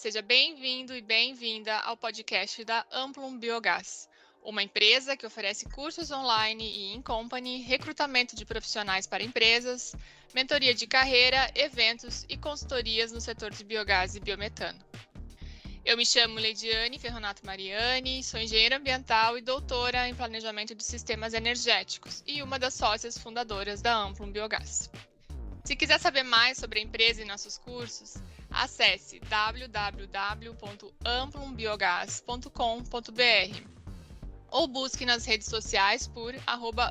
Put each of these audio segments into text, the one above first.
Seja bem-vindo e bem-vinda ao podcast da Amplum Biogás, uma empresa que oferece cursos online e in-company, recrutamento de profissionais para empresas, mentoria de carreira, eventos e consultorias no setor de biogás e biometano. Eu me chamo Leidiane Ferronato Mariani, sou engenheira ambiental e doutora em planejamento de sistemas energéticos e uma das sócias fundadoras da Amplum Biogás. Se quiser saber mais sobre a empresa e nossos cursos, acesse www.amplumbiogas.com.br ou busque nas redes sociais por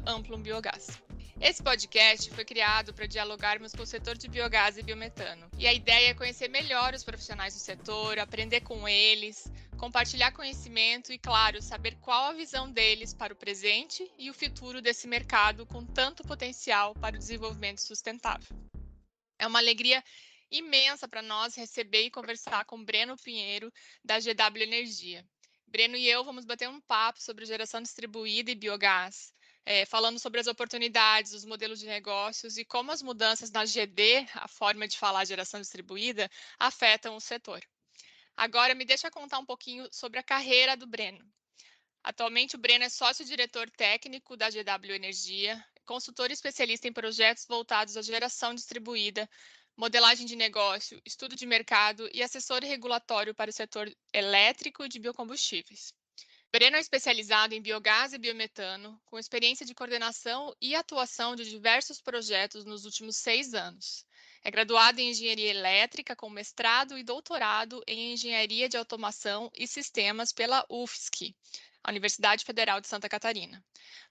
@amplumbiogas. Esse podcast foi criado para dialogarmos com o setor de biogás e biometano. E a ideia é conhecer melhor os profissionais do setor, aprender com eles, compartilhar conhecimento e, claro, saber qual a visão deles para o presente e o futuro desse mercado com tanto potencial para o desenvolvimento sustentável. É uma alegria imensa para nós receber e conversar com Breno Pinheiro, da GW Energia. Breno e eu vamos bater um papo sobre geração distribuída e biogás, falando sobre as oportunidades, os modelos de negócios e como as mudanças na GD, a forma de falar geração distribuída, afetam o setor. Agora, me deixa contar um pouquinho sobre a carreira do Breno. Atualmente, o Breno é sócio-diretor técnico da GW Energia, consultor especialista em projetos voltados à geração distribuída, modelagem de negócio, estudo de mercado e assessor regulatório para o setor elétrico e de biocombustíveis. Breno é especializado em biogás e biometano, com experiência de coordenação e atuação de diversos projetos nos últimos 6 anos. É graduado em engenharia elétrica, com mestrado e doutorado em engenharia de automação e sistemas pela UFSC, a Universidade Federal de Santa Catarina.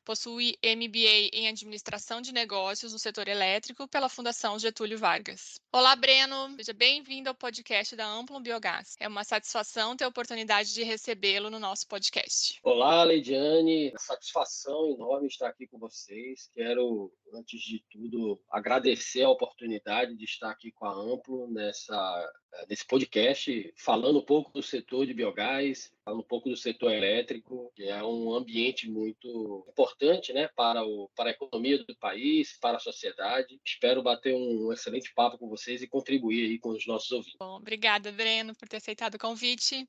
Possui MBA em administração de negócios no setor elétrico pela Fundação Getúlio Vargas. Olá, Breno, seja bem-vindo ao podcast da Amplum Biogás. É uma satisfação ter a oportunidade de recebê-lo no nosso podcast. Olá, Leidiane, satisfação enorme estar aqui com vocês. Quero, antes de tudo, agradecer a oportunidade de estar aqui com a Amplo nesse podcast, falando um pouco do setor de biogás, falando um pouco do setor elétrico, que é um ambiente muito importante, né, para a economia do país, para a sociedade. Espero bater um excelente papo com vocês e contribuir aí com os nossos ouvintes. Bom, obrigada, Breno, por ter aceitado o convite.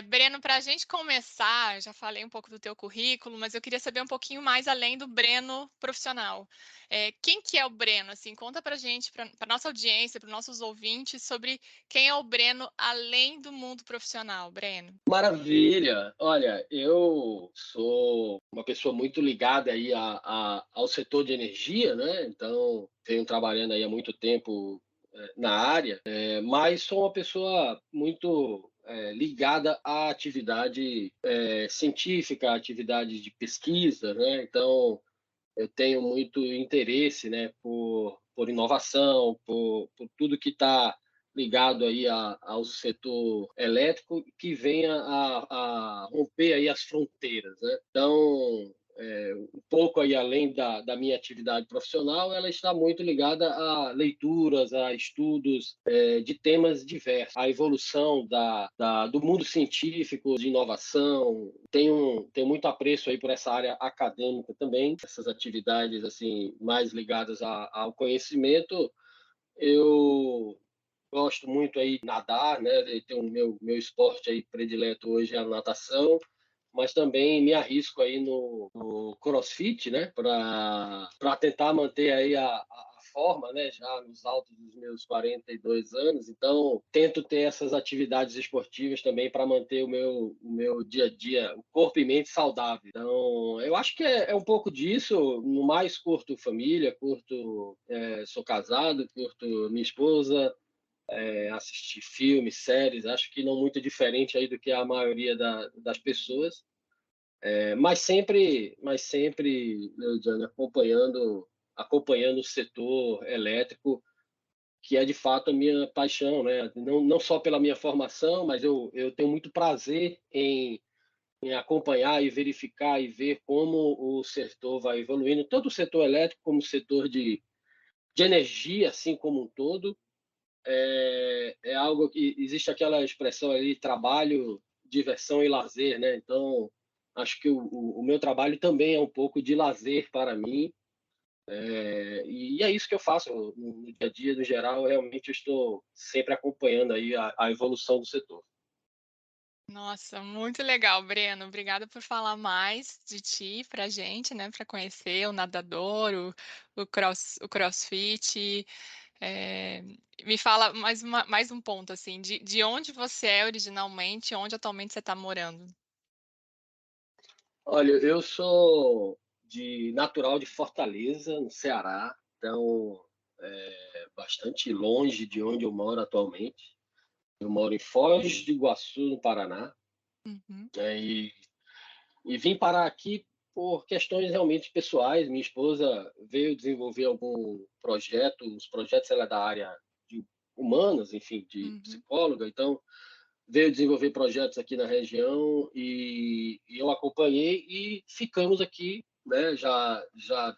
Breno, para a gente começar, já falei um pouco do teu currículo, mas eu queria saber um pouquinho mais além do Breno profissional. Quem que é o Breno? Assim, conta para a gente, para a nossa audiência, para os nossos ouvintes, sobre quem é o Breno além do mundo profissional, Breno. Maravilha! Olha, eu sou uma pessoa muito ligada aí ao setor de energia, né? Então, venho trabalhando aí há muito tempo na área, mas sou uma pessoa muito ligada à atividade científica, à atividade de pesquisa, né? Então, eu tenho muito interesse, né, por inovação, por tudo que está ligado aí ao setor elétrico que venha a romper aí as fronteiras, né? Então, um pouco aí além da minha atividade profissional, ela está muito ligada a leituras, a estudos de temas diversos, a evolução do mundo científico, de inovação. Tenho muito apreço aí por essa área acadêmica também, essas atividades assim mais ligadas ao conhecimento. Eu gosto muito aí de nadar, né? Tem o meu esporte aí predileto hoje é a natação, mas também me arrisco aí no CrossFit, né? Para tentar manter aí a forma, né? Já nos altos dos meus 42 anos, então tento ter essas atividades esportivas também para manter o meu dia a dia, o corpo e mente saudável. Então, eu acho que é um pouco disso. No mais, curto família, sou casado, curto minha esposa, assistir filmes, séries, acho que não muito diferente aí do que a maioria das pessoas, mas sempre, Leodiane, acompanhando o setor elétrico, que é de fato a minha paixão, né? Não só pela minha formação, mas eu tenho muito prazer em acompanhar e verificar e ver como o setor vai evoluindo, tanto o setor elétrico como o setor de energia, assim como um todo. É algo que existe aquela expressão ali, trabalho, diversão e lazer, né? Então, acho que o meu trabalho também é um pouco de lazer para mim. E é isso que eu faço no dia a dia, no geral, realmente eu estou sempre acompanhando aí a evolução do setor. Nossa, muito legal, Breno. Obrigada por falar mais de ti pra gente, né? Para conhecer o nadador, o CrossFit. É, me fala mais um ponto, assim, de onde você é originalmente, onde atualmente você está morando. Olha, eu sou natural de Fortaleza, no Ceará, então bastante longe de onde eu moro atualmente. Eu moro em Foz do Iguaçu, no Paraná, Uhum, né, e vim parar aqui por questões realmente pessoais. Minha esposa veio desenvolver algum projeto, os projetos ela é da área de humanas, enfim, de uhum. psicóloga, então veio desenvolver projetos aqui na região e eu acompanhei e ficamos aqui, né? Já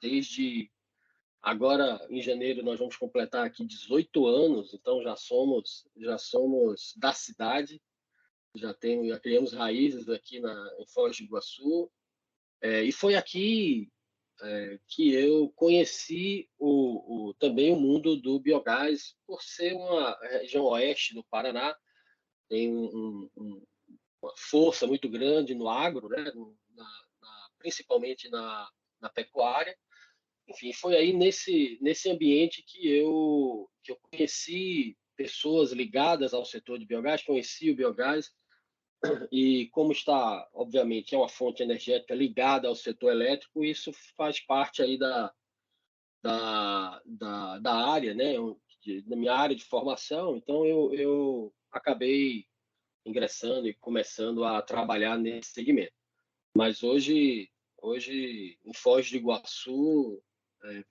desde agora em janeiro nós vamos completar aqui 18 anos, então já somos da cidade, já criamos raízes aqui em Foz do Iguaçu, e foi aqui que eu conheci também o mundo do biogás por ser uma região oeste do Paraná, tem uma força muito grande no agro, né? Principalmente na pecuária. Enfim, foi aí nesse ambiente que eu conheci pessoas ligadas ao setor de biogás, conheci o biogás, e como está, obviamente, é uma fonte energética ligada ao setor elétrico, isso faz parte aí da área, né? Da minha área de formação, então eu acabei ingressando e começando a trabalhar nesse segmento. Mas hoje em Foz do Iguaçu,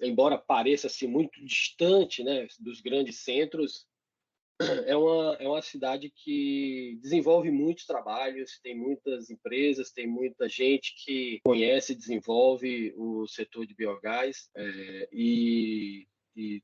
embora pareça assim muito distante, né, dos grandes centros, é uma cidade que desenvolve muitos trabalhos, tem muitas empresas, tem muita gente que conhece e desenvolve o setor de biogás, e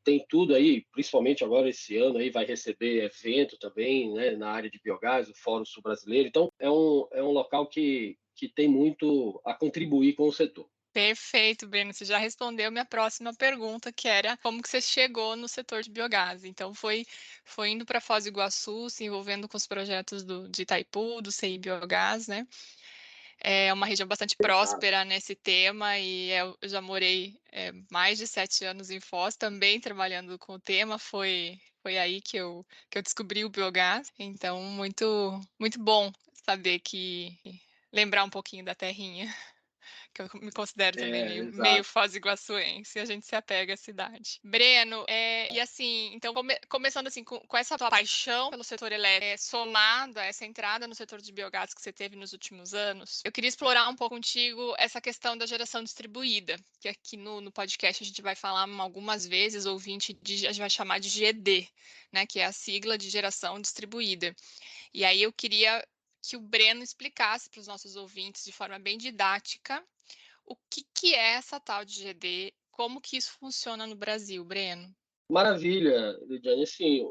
tem tudo aí, principalmente agora esse ano aí vai receber evento também, né, na área de biogás, o Fórum Sul Brasileiro. Então é um local que tem muito a contribuir com o setor. Perfeito, Breno. Você já respondeu minha próxima pergunta, que era como que você chegou no setor de biogás. Então, foi indo para Foz do Iguaçu, se envolvendo com os projetos de Itaipu, do CI Biogás, né? É uma região bastante Exato. próspera nesse tema e eu já morei mais de 7 anos em Foz, também trabalhando com o tema. Foi aí que eu descobri o biogás. Então, muito, muito bom saber lembrar um pouquinho da terrinha, que eu me considero também meio Exato. foz-iguaçuense, a gente se apega à cidade. Breno, e assim, então começando assim com essa tua paixão pelo setor elétrico, somado a essa entrada no setor de biogás que você teve nos últimos anos, eu queria explorar um pouco contigo essa questão da geração distribuída, que aqui no podcast a gente vai falar algumas vezes, ouvinte, a gente vai chamar de GD, né, que é a sigla de geração distribuída. E aí eu queria que o Breno explicasse para os nossos ouvintes de forma bem didática o que é essa tal de GD, como que isso funciona no Brasil, Breno? Maravilha, Lidiane. Assim,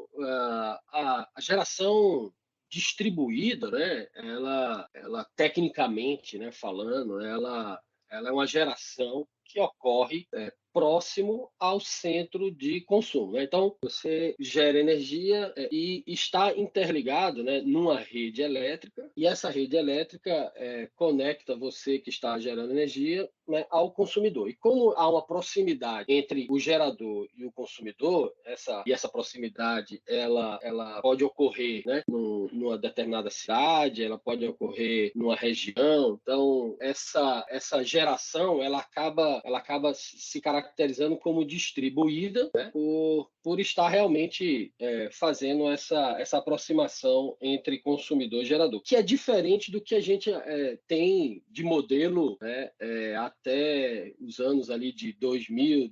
a geração distribuída, né, ela tecnicamente, né, falando, ela é uma geração que ocorre próximo ao centro de consumo, né? Então, você gera energia e está interligado, né, numa rede elétrica, e essa rede elétrica conecta você que está gerando energia, né, ao consumidor. E como há uma proximidade entre o gerador e o consumidor, essa proximidade ela pode ocorrer, né, numa determinada cidade, ela pode ocorrer numa região. Então, essa geração ela acaba se caracterizando como distribuída, né, por estar realmente fazendo essa aproximação entre consumidor e gerador, que é diferente do que a gente tem de modelo, né, até os anos ali de 2000,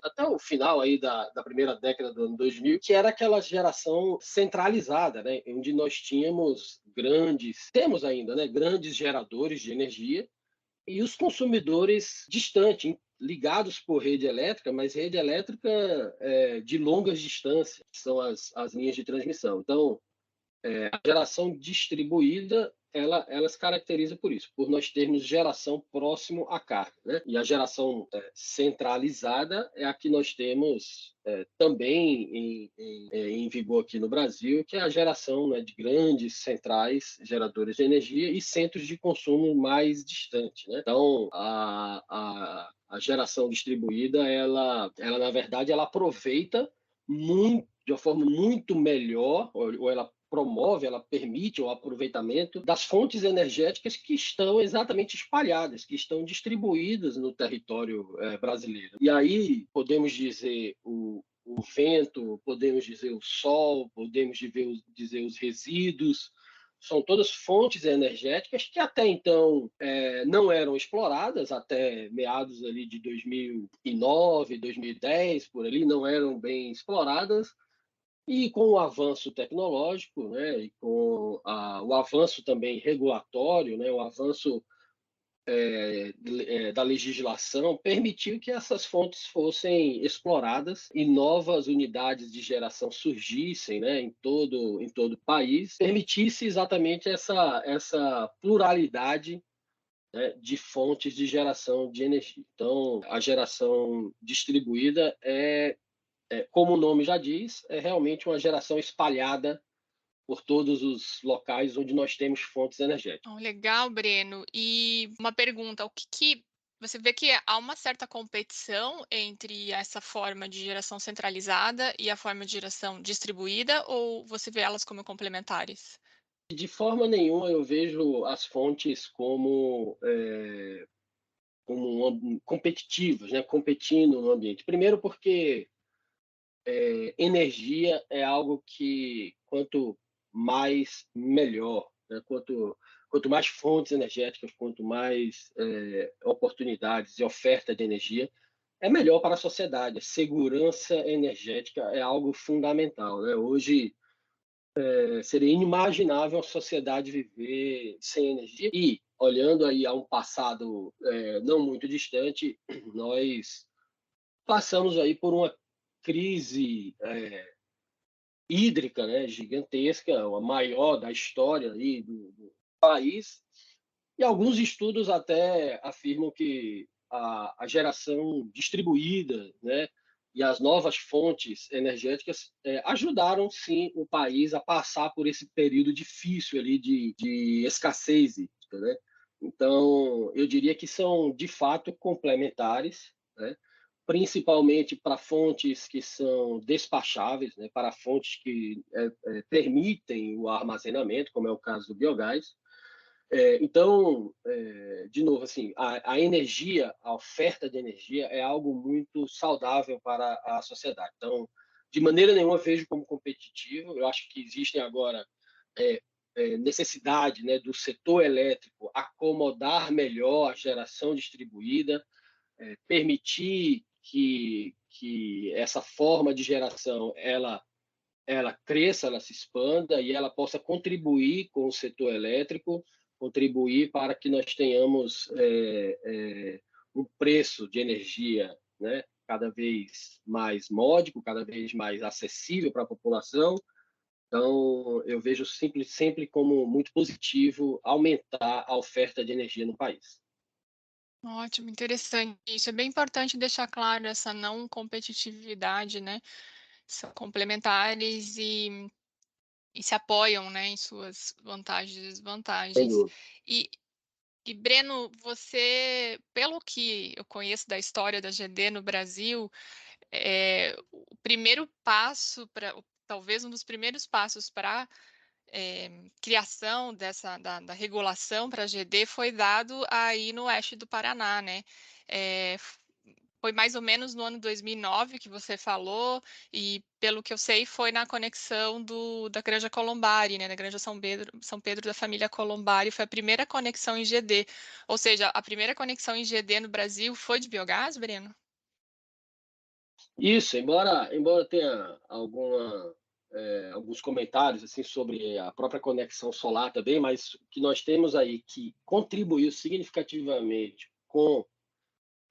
até o final aí da primeira década do ano 2000, que era aquela geração centralizada, né, onde nós temos ainda, né, grandes geradores de energia e os consumidores distantes, ligados por rede elétrica, mas rede elétrica de longas distâncias, que são as linhas de transmissão. Então, A geração distribuída, ela se caracteriza por isso, por nós termos geração próximo à carga, né? E a geração centralizada é a que nós temos também em vigor aqui no Brasil, que é a geração, né, de grandes centrais geradoras de energia e centros de consumo mais distantes, né? Então, a geração distribuída, ela na verdade, ela aproveita muito, de uma forma muito melhor, ou ela promove, ela permite o aproveitamento das fontes energéticas que estão exatamente espalhadas, que estão distribuídas no território brasileiro. E aí podemos dizer o vento, podemos dizer o sol, podemos dizer os resíduos, são todas fontes energéticas que até então não eram exploradas, até meados ali de 2009, 2010, por ali, não eram bem exploradas, e com o avanço tecnológico, né, e com o avanço também regulatório, né, o avanço da legislação, permitiu que essas fontes fossem exploradas e novas unidades de geração surgissem, né, em todo o país, permitisse exatamente essa pluralidade, né, de fontes de geração de energia. Então, a geração distribuída como o nome já diz, é realmente uma geração espalhada por todos os locais onde nós temos fontes energéticas. Legal, Breno. E uma pergunta, o que você vê que há uma certa competição entre essa forma de geração centralizada e a forma de geração distribuída, ou você vê elas como complementares? De forma nenhuma eu vejo as fontes como competitivas, né? Competindo no ambiente. Primeiro porque energia é algo que quanto mais melhor, né? Quanto mais fontes energéticas, quanto mais oportunidades e oferta de energia, é melhor para a sociedade. A segurança energética é algo fundamental, né? Hoje seria inimaginável a sociedade viver sem energia. E, olhando aí a um passado não muito distante, nós passamos aí por uma crise hídrica, né, gigantesca, a maior da história aí do país, e alguns estudos até afirmam que a geração distribuída, né, e as novas fontes energéticas ajudaram, sim, o país a passar por esse período difícil ali de escassez hídrica, né? Então, eu diria que são, de fato, complementares, né? Principalmente para fontes que são despacháveis, né? Para fontes que permitem o armazenamento, como é o caso do biogás. Então, de novo, assim, a energia, a oferta de energia é algo muito saudável para a sociedade. Então, de maneira nenhuma vejo como competitivo. Eu acho que existem agora necessidade, né, do setor elétrico acomodar melhor a geração distribuída, permitir que essa forma de geração ela cresça, ela se expanda e ela possa contribuir com o setor elétrico, contribuir para que nós tenhamos um preço de energia, né, cada vez mais módico, cada vez mais acessível para a população. Então, eu vejo sempre como muito positivo aumentar a oferta de energia no país. Ótimo, interessante. Isso é bem importante deixar claro essa não competitividade, né? São complementares e se apoiam, né, em suas vantagens e Sem desvantagens. dúvida. E, e Breno, você, pelo que eu conheço da história da GD no Brasil, o primeiro passo para, talvez um dos primeiros passos para criação da regulação para a GD foi dado aí no oeste do Paraná, né? Foi mais ou menos no ano 2009 que você falou, e pelo que eu sei, foi na conexão da Granja Colombari, né? Da Granja São Pedro da família Colombari, foi a primeira conexão em GD. Ou seja, a primeira conexão em GD no Brasil foi de biogás, Breno? Isso, embora tenha alguns comentários assim sobre a própria conexão solar também, mas o que nós temos aí que contribuiu significativamente com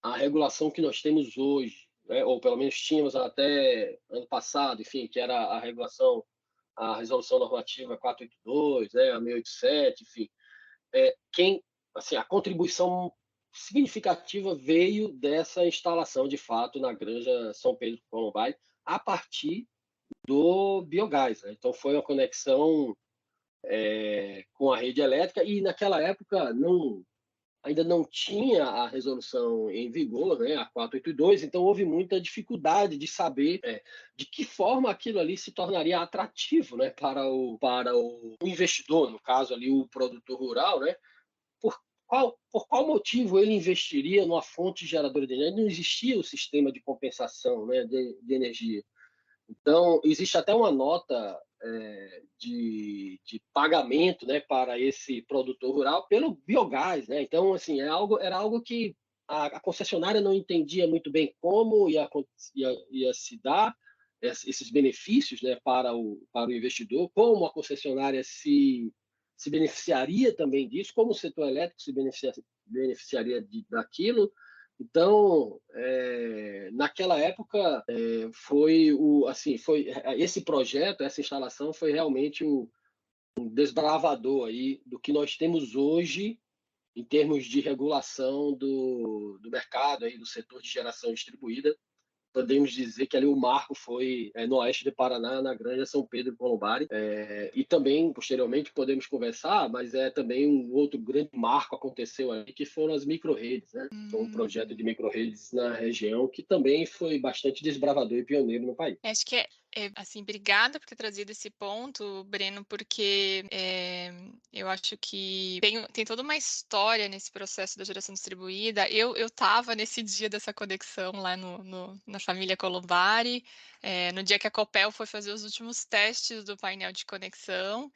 a regulação que nós temos hoje, né, ou pelo menos tínhamos até ano passado, enfim, que era a regulação a resolução normativa 482, né, a 687, enfim, assim, a contribuição significativa veio dessa instalação, de fato, na Granja São Pedro do Colombari, a partir do biogás, né? Então, foi uma conexão com a rede elétrica e, naquela época, ainda não tinha a resolução em vigor, né, a 482, então houve muita dificuldade de saber de que forma aquilo ali se tornaria atrativo, né, para o investidor, no caso ali o produtor rural, né, por qual motivo ele investiria numa fonte geradora de energia? Não existia o sistema de compensação, né, de energia. Então, existe até uma nota de pagamento, né, para esse produtor rural pelo biogás, né? Então, assim, era algo que a concessionária não entendia muito bem como ia se dar esses benefícios, né, para o investidor, como a concessionária se beneficiaria também disso, como o setor elétrico se beneficiaria daquilo. Então, naquela época, foi esse projeto, essa instalação foi realmente um desbravador aí do que nós temos hoje em termos de regulação do mercado aí do setor de geração distribuída. Podemos dizer que ali o marco foi no oeste do Paraná, na Granja São Pedro do Colombari. E também, posteriormente, podemos conversar, mas também um outro grande marco aconteceu ali, que foram as micro-redes, né? Foi um projeto de micro-redes na região que também foi bastante desbravador e pioneiro no país. Acho que assim, obrigada por ter trazido esse ponto, Breno, porque eu acho que tem toda uma história nesse processo da geração distribuída. Eu estava nesse dia dessa conexão lá na família Colombari, no dia que a Copel foi fazer os últimos testes do painel de conexão.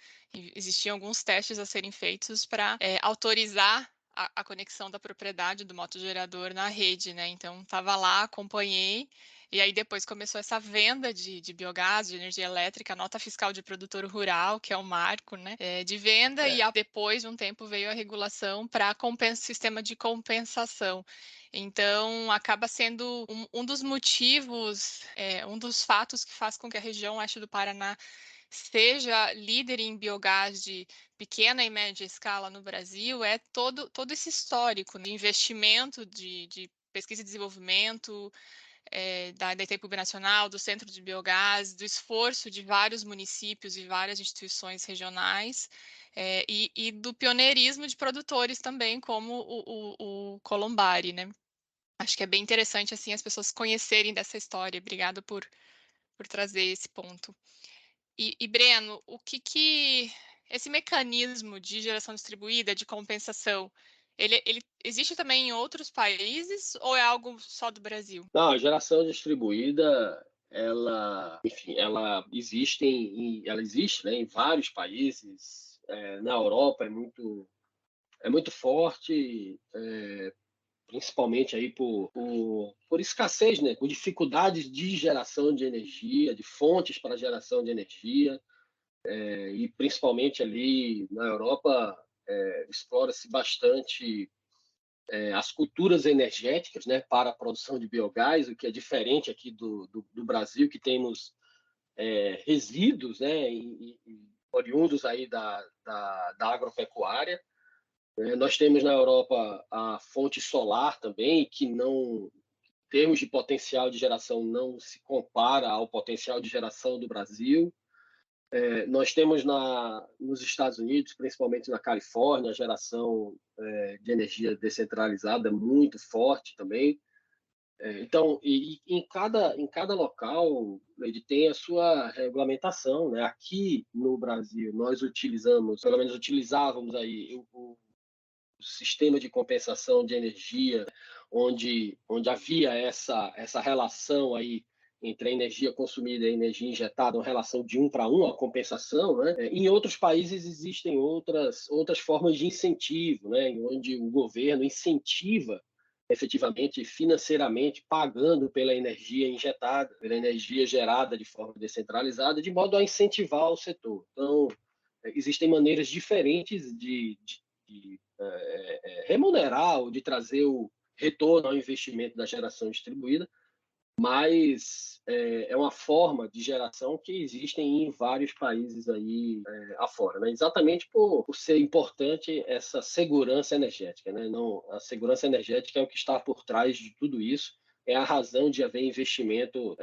Existiam alguns testes a serem feitos para autorizar a conexão da propriedade do motogerador na rede, né? Então, estava lá, acompanhei. E aí depois começou essa venda de biogás, de energia elétrica, nota fiscal de produtor rural, que é o marco, né, de venda, e depois de um tempo veio a regulação para sistema de compensação. Então, acaba sendo um dos motivos, um dos fatos que faz com que a região oeste do Paraná seja líder em biogás de pequena e média escala no Brasil, todo esse histórico de investimento de pesquisa e desenvolvimento, da Itaipu Nacional, do Centro de Biogás, do esforço de vários municípios e várias instituições regionais, e do pioneirismo de produtores também, como o Colombari, né? Acho que é bem interessante assim as pessoas conhecerem dessa história. Obrigado por trazer esse ponto. E Breno, o que esse mecanismo de geração distribuída, de compensação, ele existe também em outros países ou é algo só do Brasil? Não, a geração distribuída, enfim, ela existe, né, em vários países. Na Europa é muito forte, principalmente aí por escassez, né, por dificuldades de geração de energia, de fontes para geração de energia, e principalmente ali na Europa explora-se bastante as culturas energéticas, né, para a produção de biogás, o que é diferente aqui do Brasil, que temos resíduos, né, oriundos aí da agropecuária. Nós temos na Europa a fonte solar também, que não, em termos de potencial de geração, não se compara ao potencial de geração do Brasil. Nós temos nos Estados Unidos, principalmente na Califórnia, a geração de energia descentralizada muito forte também. Então, em cada local, ele tem a sua regulamentação, né? Aqui no Brasil, nós pelo menos utilizávamos aí o sistema de compensação de energia, onde havia essa relação aí entre a energia consumida e a energia injetada, uma relação de 1 para 1, a compensação, né? Em outros países existem outras formas de incentivo, né? Onde o governo incentiva efetivamente, financeiramente, pagando pela energia injetada, pela energia gerada de forma descentralizada, de modo a incentivar o setor. Então, existem maneiras diferentes de remunerar ou de trazer o retorno ao investimento da geração distribuída, mas é uma forma de geração que existem em vários países aí afora, né? Exatamente por ser importante essa segurança energética, né? Não, a segurança energética é o que está por trás de tudo isso, é a razão de haver investimento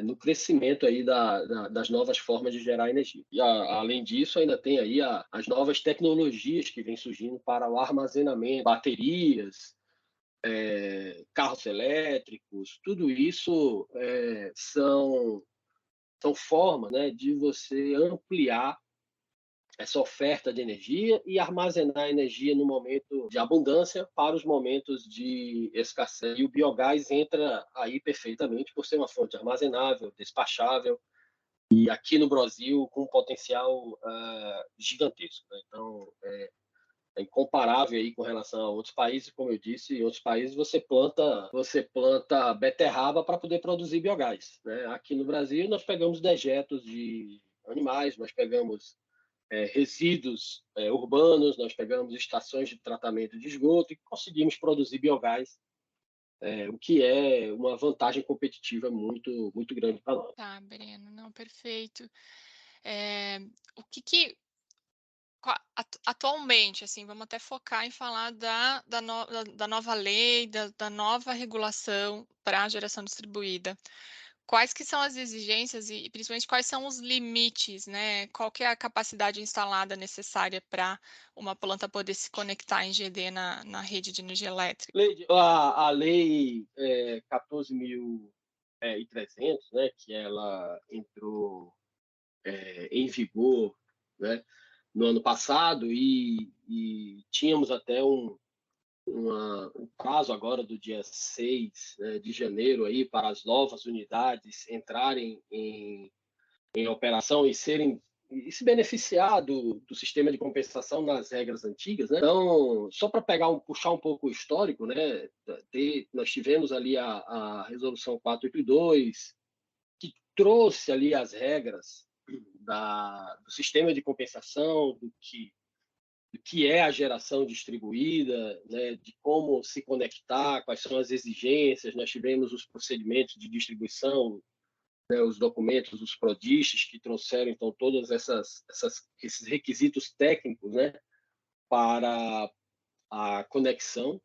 no crescimento aí das novas formas de gerar energia. E além disso, ainda tem aí as novas tecnologias que vêm surgindo para o armazenamento, baterias, carros elétricos, tudo isso são formas, né, de você ampliar essa oferta de energia e armazenar energia no momento de abundância para os momentos de escassez. E o biogás entra aí perfeitamente por ser uma fonte armazenável, despachável, e aqui no Brasil com um potencial gigantesco, né? Então, é incomparável aí com relação a outros países, como eu disse, em outros países você planta beterraba para poder produzir biogás, né? Aqui no Brasil nós pegamos dejetos de animais, nós pegamos resíduos urbanos, nós pegamos estações de tratamento de esgoto e conseguimos produzir biogás, o que é uma vantagem competitiva muito, muito grande para nós. Tá, Breno, não, perfeito. Eh, o que atualmente, assim, vamos até focar em falar da nova lei, da nova regulação para a geração distribuída. Quais que são as exigências e principalmente quais são os limites, né? Qual que é a capacidade instalada necessária para uma planta poder se conectar em GD na rede de energia elétrica? A lei 14.300, né, que ela entrou em vigor, né, no ano passado e tínhamos até um prazo agora do dia 6, né, de janeiro aí para as novas unidades entrarem em operação e se beneficiar do sistema de compensação nas regras antigas, né? Então, só para puxar um pouco o histórico, né? Nós tivemos ali a resolução 482, que trouxe ali as regras do sistema de compensação, do que é a geração distribuída, né, de como se conectar, quais são as exigências. Nós tivemos os procedimentos de distribuição, né, os documentos, os prodistes que trouxeram então todos esses requisitos técnicos, né, para a conexão.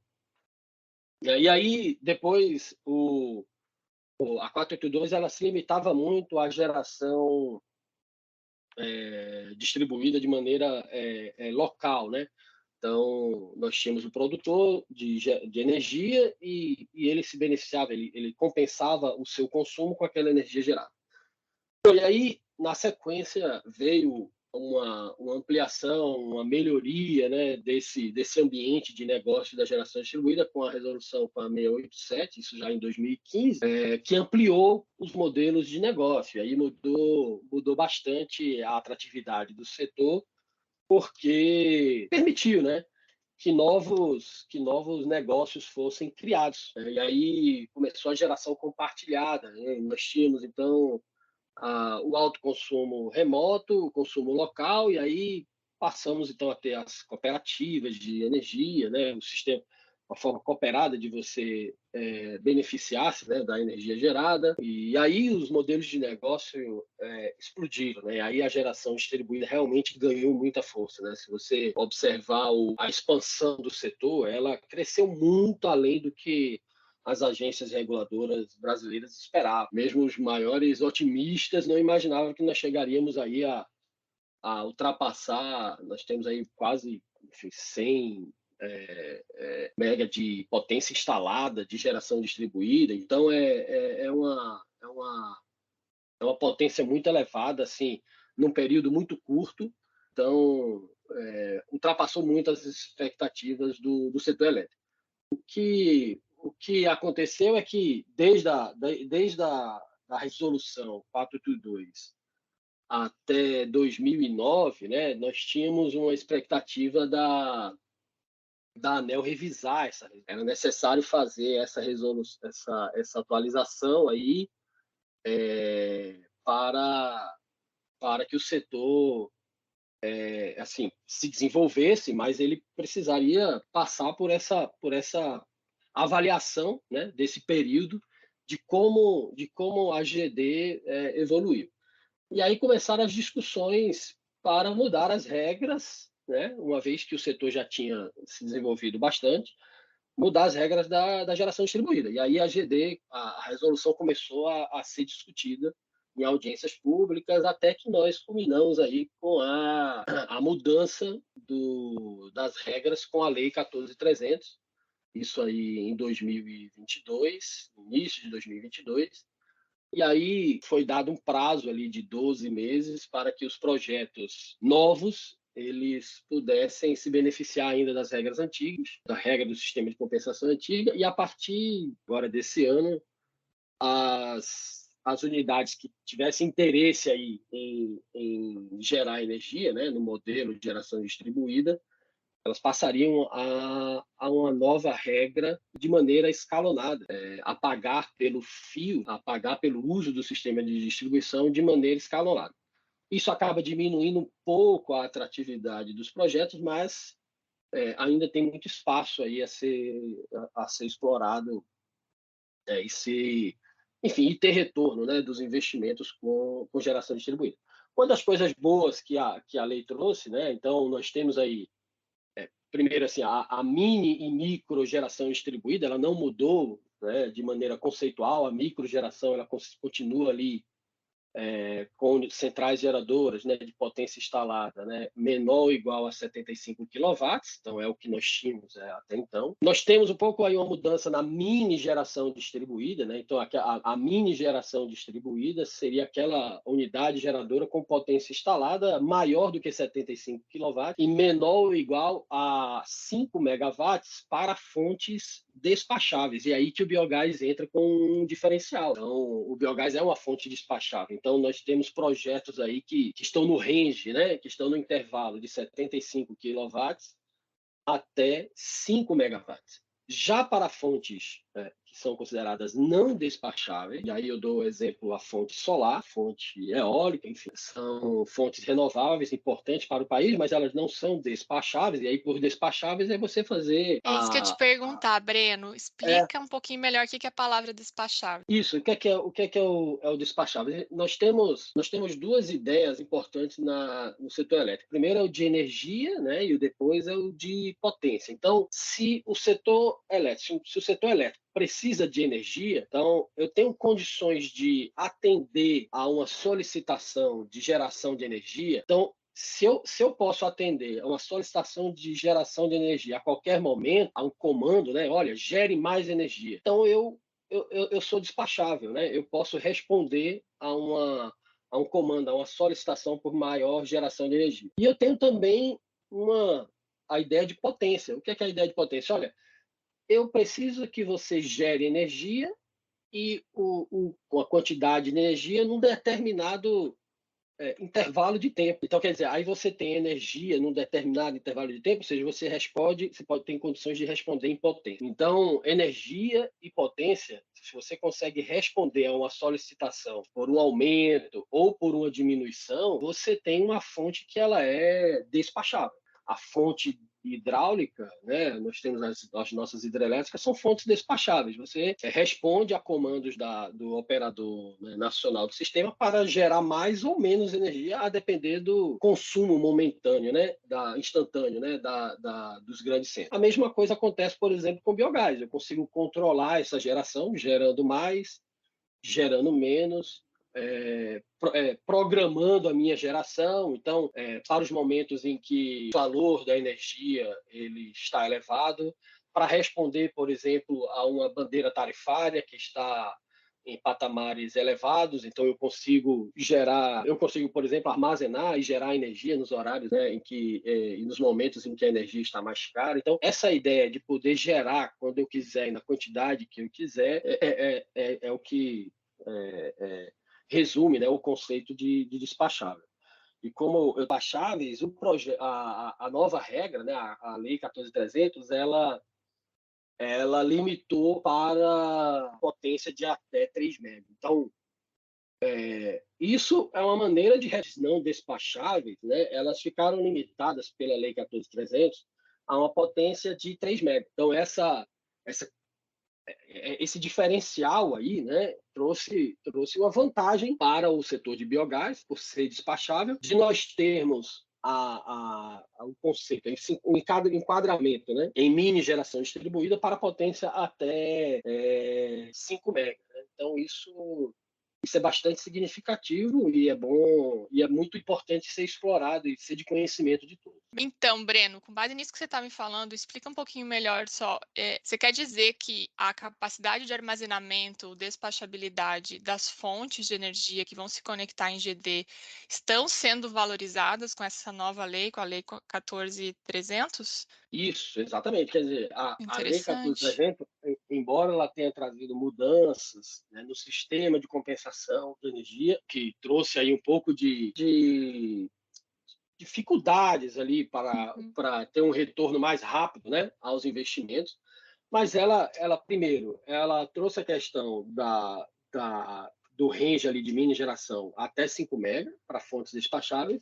E aí depois a 482 ela se limitava muito à geração distribuída de maneira local, né? Então, nós tínhamos o produtor de energia e ele se beneficiava, ele compensava o seu consumo com aquela energia gerada. E aí, na sequência, veio uma ampliação, uma melhoria, né, desse ambiente de negócio da geração distribuída com a resolução com a 687, isso já em 2015, que ampliou os modelos de negócio. E aí mudou bastante a atratividade do setor, porque permitiu, né, que novos negócios fossem criados, né? E aí começou a geração compartilhada, né? Nós tínhamos, então, o autoconsumo remoto, o consumo local, e aí passamos, então, a ter as cooperativas de energia, né? O sistema, uma forma cooperada de você beneficiar-se, né, da energia gerada. E aí os modelos de negócio explodiram, né? Aí a geração distribuída realmente ganhou muita força, né? Se você observar a expansão do setor, ela cresceu muito além do que as agências reguladoras brasileiras esperavam. Mesmo os maiores otimistas não imaginavam que nós chegaríamos aí a ultrapassar, nós temos aí quase, enfim, 100 mega de potência instalada de geração distribuída. Então é uma potência muito elevada, assim, num período muito curto. Então ultrapassou muito as expectativas do setor elétrico. O que aconteceu é que desde a da resolução 482 até 2009, né, nós tínhamos uma expectativa da ANEEL revisar essa. Era necessário fazer essa resolução, essa atualização aí, para que o setor assim se desenvolvesse, mas ele precisaria passar por essa avaliação, né, desse período de como a GD evoluiu. E aí começaram as discussões para mudar as regras, né? Uma vez que o setor já tinha se desenvolvido bastante, mudar as regras da geração distribuída. E aí a GD, a resolução começou a ser discutida em audiências públicas, até que nós culminamos aí com a mudança das regras com a Lei 14.300, isso aí em 2022, início de 2022, e aí foi dado um prazo ali de 12 meses para que os projetos novos eles pudessem se beneficiar ainda das regras antigas, da regra do sistema de compensação antiga, e a partir agora desse ano, as unidades que tivessem interesse aí em gerar energia, né, no modelo de geração distribuída, elas passariam a uma nova regra de maneira escalonada, a pagar pelo fio, a pagar pelo uso do sistema de distribuição de maneira escalonada. Isso acaba diminuindo um pouco a atratividade dos projetos, mas ainda tem muito espaço aí a ser explorado, e ser, enfim, e ter retorno, né, dos investimentos com geração distribuída. Uma das coisas boas que a lei trouxe, né, então nós temos aí primeiro, assim, a mini e micro geração distribuída, ela não mudou, né, de maneira conceitual. A micro geração ela continua ali com centrais geradoras, né, de potência instalada, né, menor ou igual a 75 quilowatts, então é o que nós tínhamos até então. Nós temos um pouco aí uma mudança na mini geração distribuída, né, então a mini geração distribuída seria aquela unidade geradora com potência instalada maior do que 75 quilowatts e menor ou igual a 5 megawatts para fontes despacháveis. E aí que o biogás entra com um diferencial. Então, o biogás é uma fonte despachável. Então, nós temos projetos aí que estão no range, né? Que estão no intervalo de 75 quilowatts até 5 megawatts. Já para fontes que são consideradas não despacháveis, e aí eu dou o exemplo a fonte solar, fonte eólica, enfim, são fontes renováveis importantes para o país, mas elas não são despacháveis, e aí por despacháveis é você fazer É isso que eu ia te perguntar, Breno. é, Explica um pouquinho melhor o que é a palavra despachável. isso. O que é o despachável? Nós temos duas ideias importantes no setor elétrico. Primeiro é o de energia, né, e o depois é o de potência. Então, se o setor elétrico precisa de energia, então eu tenho condições de atender a uma solicitação de geração de energia. Então, se eu posso atender a uma solicitação de geração de energia a qualquer momento, a um comando, né? Olha, gere mais energia. Então, eu sou despachável, né? Eu posso responder a um comando, a uma solicitação por maior geração de energia. E eu tenho também a ideia de potência. O que é a ideia de potência? Olha, eu preciso que você gere energia e a quantidade de energia num determinado intervalo de tempo. Então, quer dizer, aí você tem energia num determinado intervalo de tempo, ou seja, você pode ter condições de responder em potência. Então, energia e potência, se você consegue responder a uma solicitação por um aumento ou por uma diminuição, você tem uma fonte que ela é despachável. A fonte hidráulica, né? Nós temos as nossas hidrelétricas, são fontes despacháveis. Você responde a comandos do operador, né, nacional do sistema para gerar mais ou menos energia, a depender do consumo momentâneo, né, instantâneo, né, dos grandes centros. A mesma coisa acontece, por exemplo, com biogás. Eu consigo controlar essa geração, gerando mais, gerando menos, programando a minha geração. Então, para os momentos em que o valor da energia ele está elevado, para responder, por exemplo, a uma bandeira tarifária que está em patamares elevados, então eu consigo, por exemplo, armazenar e gerar energia nos horários, né, e nos momentos em que a energia está mais cara. Então, essa ideia de poder gerar quando eu quiser e na quantidade que eu quiser é o que resume, né, o conceito de despachável. E como despacháveis, a nova regra, né, a Lei 14.300, ela limitou para potência de até 3 MB. Então, isso é uma maneira de não despacháveis, né, elas ficaram limitadas pela Lei 14.300 a uma potência de 3 MB. Então, essa esse diferencial aí, né, trouxe uma vantagem para o setor de biogás, por ser despachável, de nós termos o conceito, o enquadramento, né, em mini geração distribuída para potência até 5 mega. Né? Então, isso é bastante significativo e é bom, e é muito importante ser explorado e ser de conhecimento de todos. Então, Breno, com base nisso que você está me falando, explica um pouquinho melhor só. Você quer dizer que a capacidade de armazenamento, despachabilidade das fontes de energia que vão se conectar em GD estão sendo valorizadas com essa nova lei, com a Lei 14.300? Isso, exatamente. Quer dizer, a Lei Interessante. 14.300, embora ela tenha trazido mudanças, né, no sistema de compensação de energia, que trouxe aí um pouco de dificuldades ali Uhum. para ter um retorno mais rápido, né, aos investimentos, mas ela primeiro, ela trouxe a questão do range ali de mini geração até 5 mega para fontes despacháveis,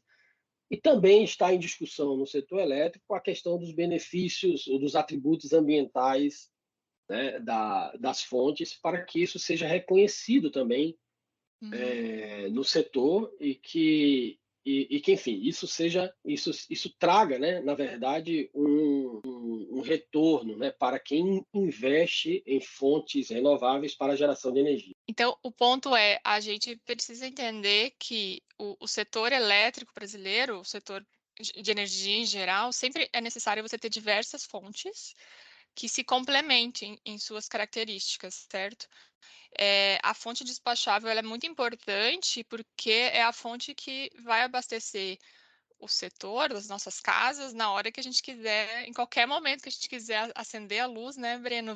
e também está em discussão no setor elétrico a questão dos benefícios ou dos atributos ambientais, né, das fontes, para que isso seja reconhecido também no setor e que, enfim, isso traga, né, na verdade, um retorno, né, para quem investe em fontes renováveis para a geração de energia. Então, o ponto é, a gente precisa entender que o setor elétrico brasileiro, o setor de energia em geral, sempre é necessário você ter diversas fontes que se complementem em suas características, certo? A fonte despachável ela é muito importante porque é a fonte que vai abastecer o setor, as nossas casas, na hora que a gente quiser, em qualquer momento que a gente quiser acender a luz, né, Breno,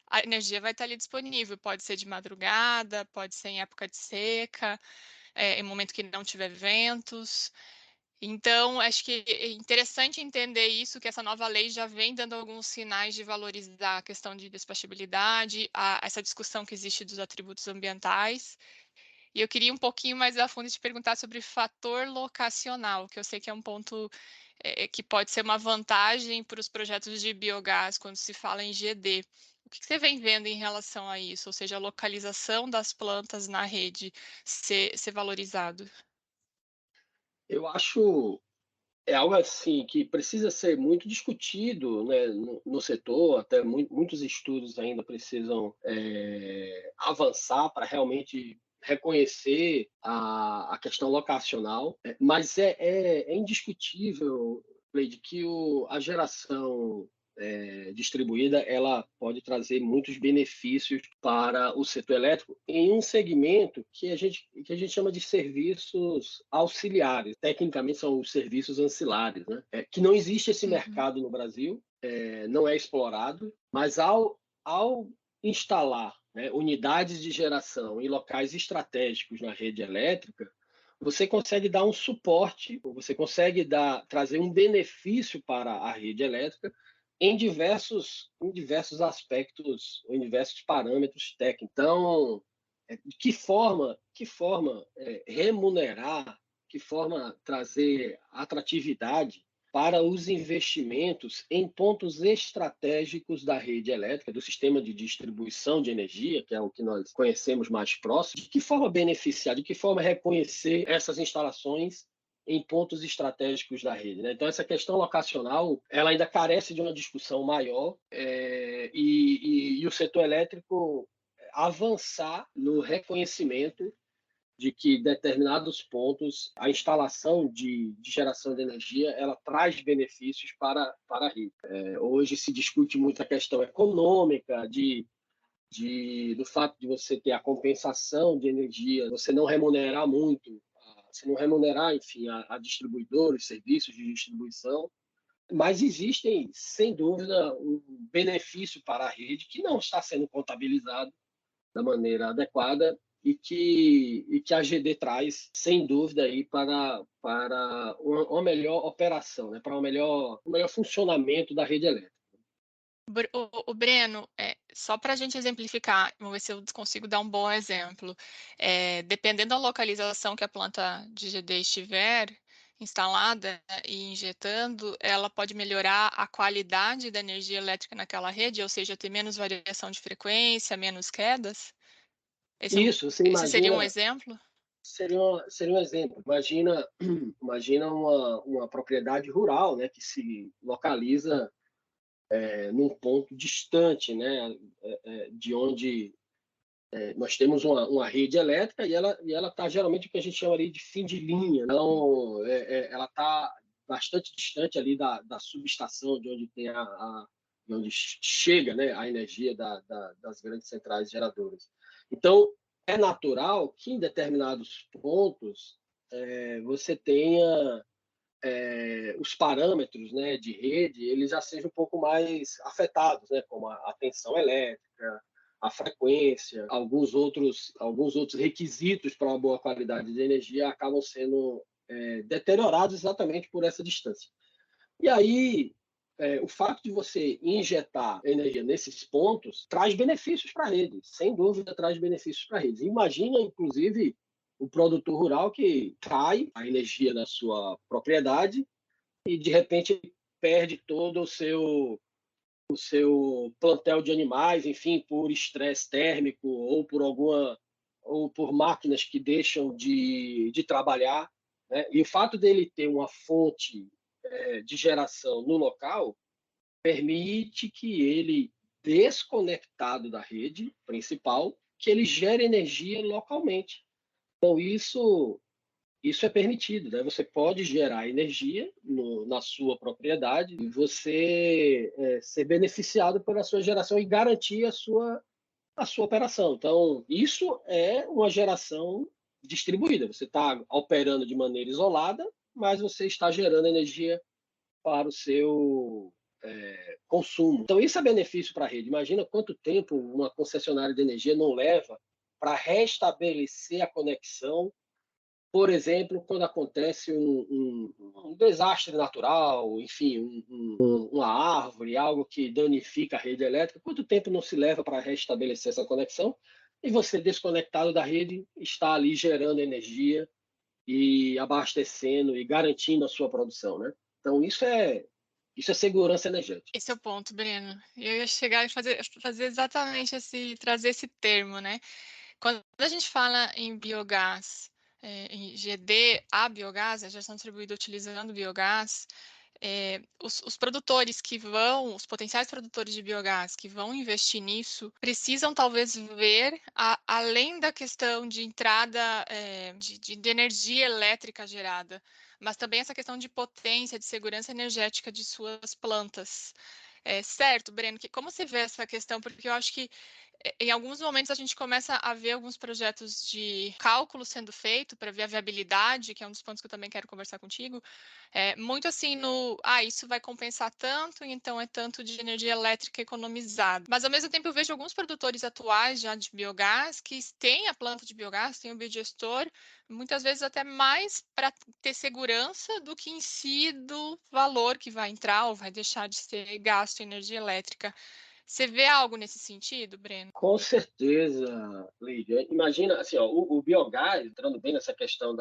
a energia vai estar ali disponível. Pode ser de madrugada, pode ser em época de seca, em momento que não tiver ventos. Então, acho que é interessante entender isso, que essa nova lei já vem dando alguns sinais de valorizar a questão de despachabilidade, essa discussão que existe dos atributos ambientais. E eu queria um pouquinho mais a fundo te perguntar sobre fator locacional, que eu sei que é um ponto que pode ser uma vantagem para os projetos de biogás quando se fala em GD. O que você vem vendo em relação a isso? Ou seja, a localização das plantas na rede ser valorizado? Eu acho é algo assim que precisa ser muito discutido, né, no setor, até muitos estudos ainda precisam avançar para realmente reconhecer a questão locacional, mas é indiscutível, Cleide, que a geração distribuída ela pode trazer muitos benefícios para o setor elétrico em um segmento que a gente chama de serviços auxiliares. Tecnicamente são os serviços ancilares, né? Que não existe esse Uhum. mercado no Brasil, não é explorado, mas ao instalar, né, unidades de geração em locais estratégicos na rede elétrica, você consegue dar um suporte, você consegue trazer um benefício para a rede elétrica em diversos aspectos, em diversos parâmetros técnicos. Então, de que forma remunerar, que forma trazer atratividade para os investimentos em pontos estratégicos da rede elétrica, do sistema de distribuição de energia, que é o que nós conhecemos mais próximo, de que forma beneficiar, de que forma reconhecer essas instalações em pontos estratégicos da rede. Né? Então, essa questão locacional ela ainda carece de uma discussão maior e o setor elétrico avançar no reconhecimento de que determinados pontos a instalação de geração de energia ela traz benefícios para a rede. Hoje se discute muito a questão econômica do fato de você ter a compensação de energia, você não remunerar muito, você não remunerar, enfim, a distribuidores, serviços de distribuição, mas existem, sem dúvida, um benefício para a rede que não está sendo contabilizado da maneira adequada e que a GD traz, sem dúvida, aí para uma melhor operação, né? Para um melhor funcionamento da rede elétrica. O Breno, só para a gente exemplificar, vamos ver se eu consigo dar um bom exemplo. Dependendo da localização que a planta de GD estiver, instalada e injetando, ela pode melhorar a qualidade da energia elétrica naquela rede, ou seja, ter menos variação de frequência, menos quedas? Isso, você Esse seria um imagina, exemplo? seria um exemplo. Imagina, imagina uma propriedade rural, né, que se localiza num ponto distante, né, de onde nós temos uma rede elétrica e ela está geralmente o que a gente chama ali de fim de linha. Então, ela está bastante distante ali da subestação de onde tem de onde chega, né, a energia das grandes centrais geradoras. Então, é natural que em determinados pontos você tenha os parâmetros, né, de rede, eles já sejam um pouco mais afetados, né, como a tensão elétrica, a frequência, alguns outros requisitos para uma boa qualidade de energia acabam sendo deteriorados exatamente por essa distância. E aí, o fato de você injetar energia nesses pontos traz benefícios para a rede, sem dúvida traz benefícios para a rede. Imagina, inclusive, o produtor rural que cai a energia na sua propriedade e de repente perde todo o seu plantel de animais, enfim, por estresse térmico ou por máquinas que deixam de trabalhar, né? E o fato dele ter uma fonte de geração no local permite que ele, desconectado da rede principal, que ele gere energia localmente. Então isso é permitido, né? Você pode gerar energia na sua propriedade e você ser beneficiado pela sua geração e garantir a sua operação. Então, isso é uma geração distribuída. Você está operando de maneira isolada, mas você está gerando energia para o seu consumo. Então, isso é benefício para a rede. Imagina quanto tempo uma concessionária de energia não leva para restabelecer a conexão, por exemplo, quando acontece um desastre natural, enfim, uma árvore, algo que danifica a rede elétrica, quanto tempo não se leva para restabelecer essa conexão? E você, desconectado da rede, está ali gerando energia e abastecendo e garantindo a sua produção, né? Então, isso é segurança energética. Esse é o ponto, Breno. Eu ia chegar e fazer exatamente trazer esse termo, né? Quando a gente fala em biogás, em GD a biogás, a geração distribuída utilizando biogás, os produtores os potenciais produtores de biogás que vão investir nisso, precisam talvez ver, além da questão de entrada de energia elétrica gerada, mas também essa questão de potência, de segurança energética de suas plantas. Certo, Breno, como você vê essa questão? Porque eu acho que em alguns momentos a gente começa a ver alguns projetos de cálculo sendo feito para ver a viabilidade, que é um dos pontos que eu também quero conversar contigo, muito assim isso vai compensar tanto, então é tanto de energia elétrica economizada. Mas ao mesmo tempo eu vejo alguns produtores atuais já de biogás que têm a planta de biogás, têm o biodigestor, muitas vezes até mais para ter segurança do que em si do valor que vai entrar ou vai deixar de ser gasto em energia elétrica. Você vê algo nesse sentido, Breno? Com certeza, Lídia. Imagina, assim, ó, o biogás, entrando bem nessa questão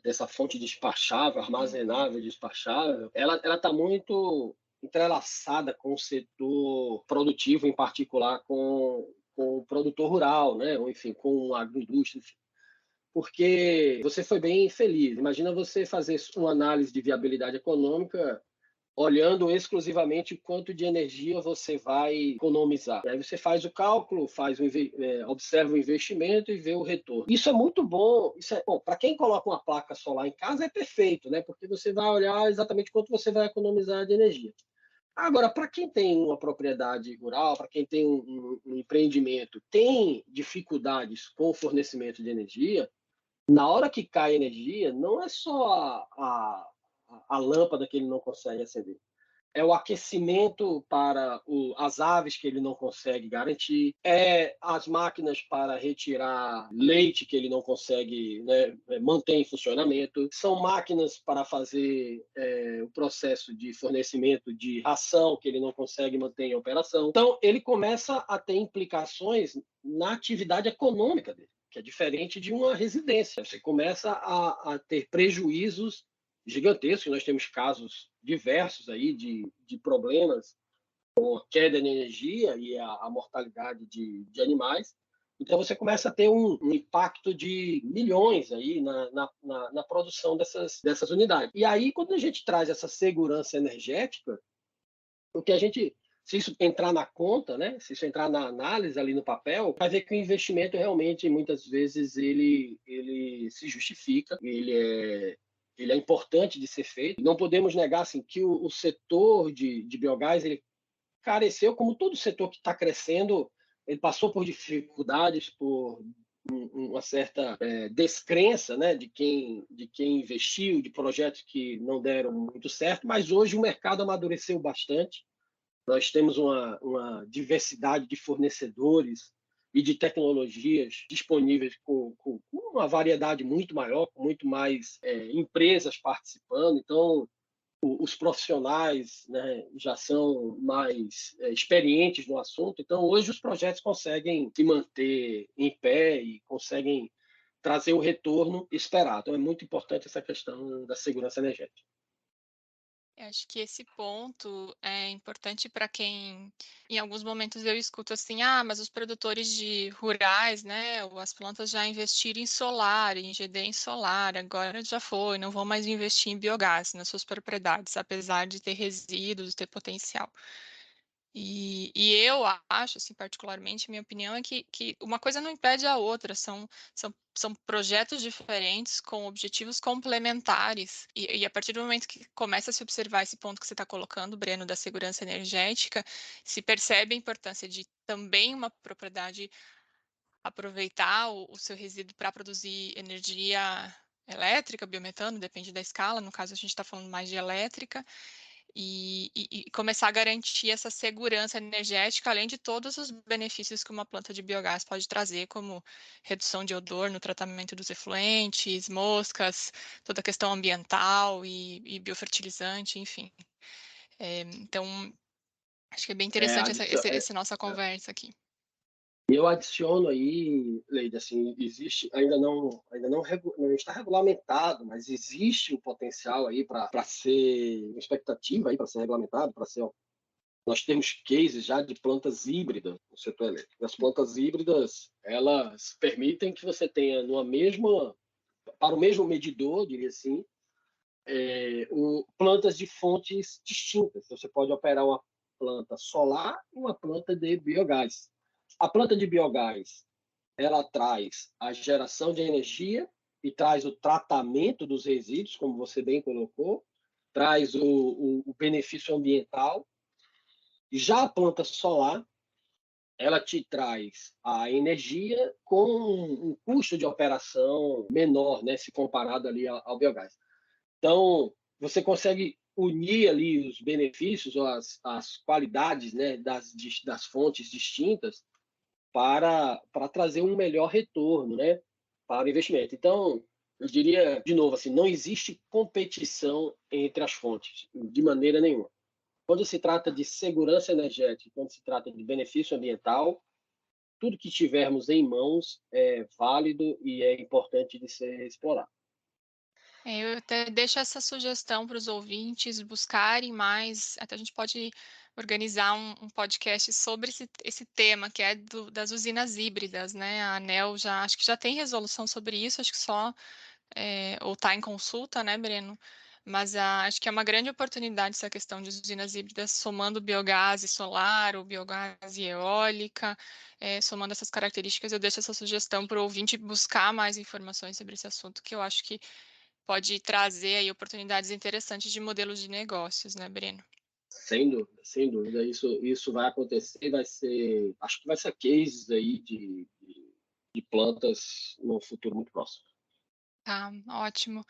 dessa fonte despachável, armazenável, despachável, ela está muito entrelaçada com o setor produtivo, em particular com o produtor rural, né? Ou, enfim, com a agroindústria, enfim. Porque você foi bem feliz. Imagina você fazer uma análise de viabilidade econômica olhando exclusivamente o quanto de energia você vai economizar. E aí você faz o cálculo, observa o investimento e vê o retorno. Isso é muito bom. Bom, para quem coloca uma placa solar em casa é perfeito, né? Porque você vai olhar exatamente quanto você vai economizar de energia. Agora, para quem tem uma propriedade rural, para quem tem um empreendimento, tem dificuldades com o fornecimento de energia, na hora que cai energia, não é só a lâmpada que ele não consegue acender. É o aquecimento para as aves que ele não consegue garantir, é as máquinas para retirar leite que ele não consegue, né, manter em funcionamento, são máquinas para fazer o processo de fornecimento de ração que ele não consegue manter em operação. Então, ele começa a ter implicações na atividade econômica dele, que é diferente de uma residência. Você começa a ter prejuízos gigantesco. Nós temos casos diversos aí de problemas com a queda de energia e a mortalidade de animais. Então, você começa a ter um impacto de milhões aí na produção dessas unidades. E aí, quando a gente traz essa segurança energética, o que a gente, se isso entrar na conta, né, se isso entrar na análise ali no papel, vai ver que o investimento realmente, muitas vezes, ele se justifica, ele é importante de ser feito. Não podemos negar assim, que o setor de biogás ele careceu, como todo setor que está crescendo, ele passou por dificuldades, por uma certa descrença, né, de quem investiu, de projetos que não deram muito certo, mas hoje o mercado amadureceu bastante. Nós temos uma diversidade de fornecedores e de tecnologias disponíveis com uma variedade muito maior, com muito mais empresas participando. Então, os profissionais, né, já são mais experientes no assunto. Então, hoje os projetos conseguem se manter em pé e conseguem trazer o retorno esperado. Então, é muito importante essa questão da segurança energética. Eu acho que esse ponto é importante para quem, em alguns momentos eu escuto assim, mas os produtores de rurais, né, ou as plantas já investiram em solar, em GD em solar, agora já foi, não vão mais investir em biogás nas suas propriedades, apesar de ter resíduos, ter potencial. E eu acho, assim, particularmente, minha opinião é que uma coisa não impede a outra, são projetos diferentes com objetivos complementares. E a partir do momento que começa a se observar esse ponto que você está colocando, Breno, da segurança energética, se percebe a importância de também uma propriedade aproveitar o seu resíduo para produzir energia elétrica, biometano, depende da escala, no caso a gente está falando mais de elétrica, e começar a garantir essa segurança energética, além de todos os benefícios que uma planta de biogás pode trazer, como redução de odor no tratamento dos efluentes, moscas, toda a questão ambiental e biofertilizante, enfim. Então, acho que é bem É, interessante essa nossa conversa aqui. eu adiciono aí, Leide, assim, existe, não está regulamentado, mas existe um potencial aí para ser, uma expectativa aí para ser regulamentado, para ser. Nós temos cases já de plantas híbridas no setor elétrico. As plantas híbridas, elas permitem que você tenha para o mesmo medidor, diria assim, plantas de fontes distintas. Então, você pode operar uma planta solar e uma planta de biogás. A planta de biogás, ela traz a geração de energia e traz o tratamento dos resíduos, como você bem colocou, traz o benefício ambiental. Já a planta solar, ela te traz a energia com um custo de operação menor, né, se comparado ali ao biogás. Então, você consegue unir ali os benefícios ou as qualidades, né, das fontes distintas para trazer um melhor retorno, né, para o investimento. Então, eu diria, de novo, assim, não existe competição entre as fontes, de maneira nenhuma. Quando se trata de segurança energética, quando se trata de benefício ambiental, tudo que tivermos em mãos é válido e é importante de ser explorado. Eu até deixo essa sugestão para os ouvintes buscarem mais. Até a gente pode organizar um podcast sobre esse tema, que é das usinas híbridas, né? A ANEEL já acho que já tem resolução sobre isso, acho que só ou está em consulta, né, Breno? Mas acho que é uma grande oportunidade essa questão de usinas híbridas, somando biogás e solar, ou biogás e eólica, somando essas características. Eu deixo essa sugestão para o ouvinte buscar mais informações sobre esse assunto, que eu acho que pode trazer aí oportunidades interessantes de modelos de negócios, né, Breno? Sem dúvida, sem dúvida. Isso vai acontecer, acho que vai ser cases aí de plantas no futuro muito próximo. Tá, ótimo.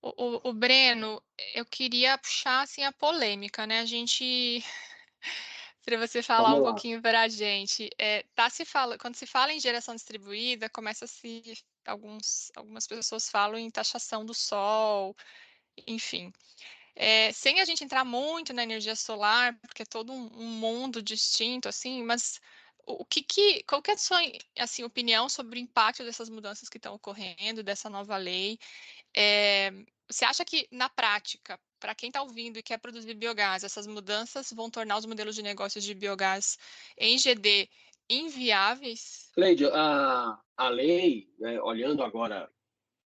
O Breno, eu queria puxar assim a polêmica, né? A gente, para você falar um Vamos lá. pouquinho para a gente, quando se fala em geração distribuída, algumas pessoas falam em taxação do sol, enfim. Sem a gente entrar muito na energia solar, porque é todo um mundo distinto, assim, mas qual que é a sua, assim, opinião sobre o impacto dessas mudanças que estão ocorrendo, dessa nova lei? Você acha que, na prática, para quem está ouvindo e quer produzir biogás, essas mudanças vão tornar os modelos de negócios de biogás em GD inviáveis? Cleide, a lei, né,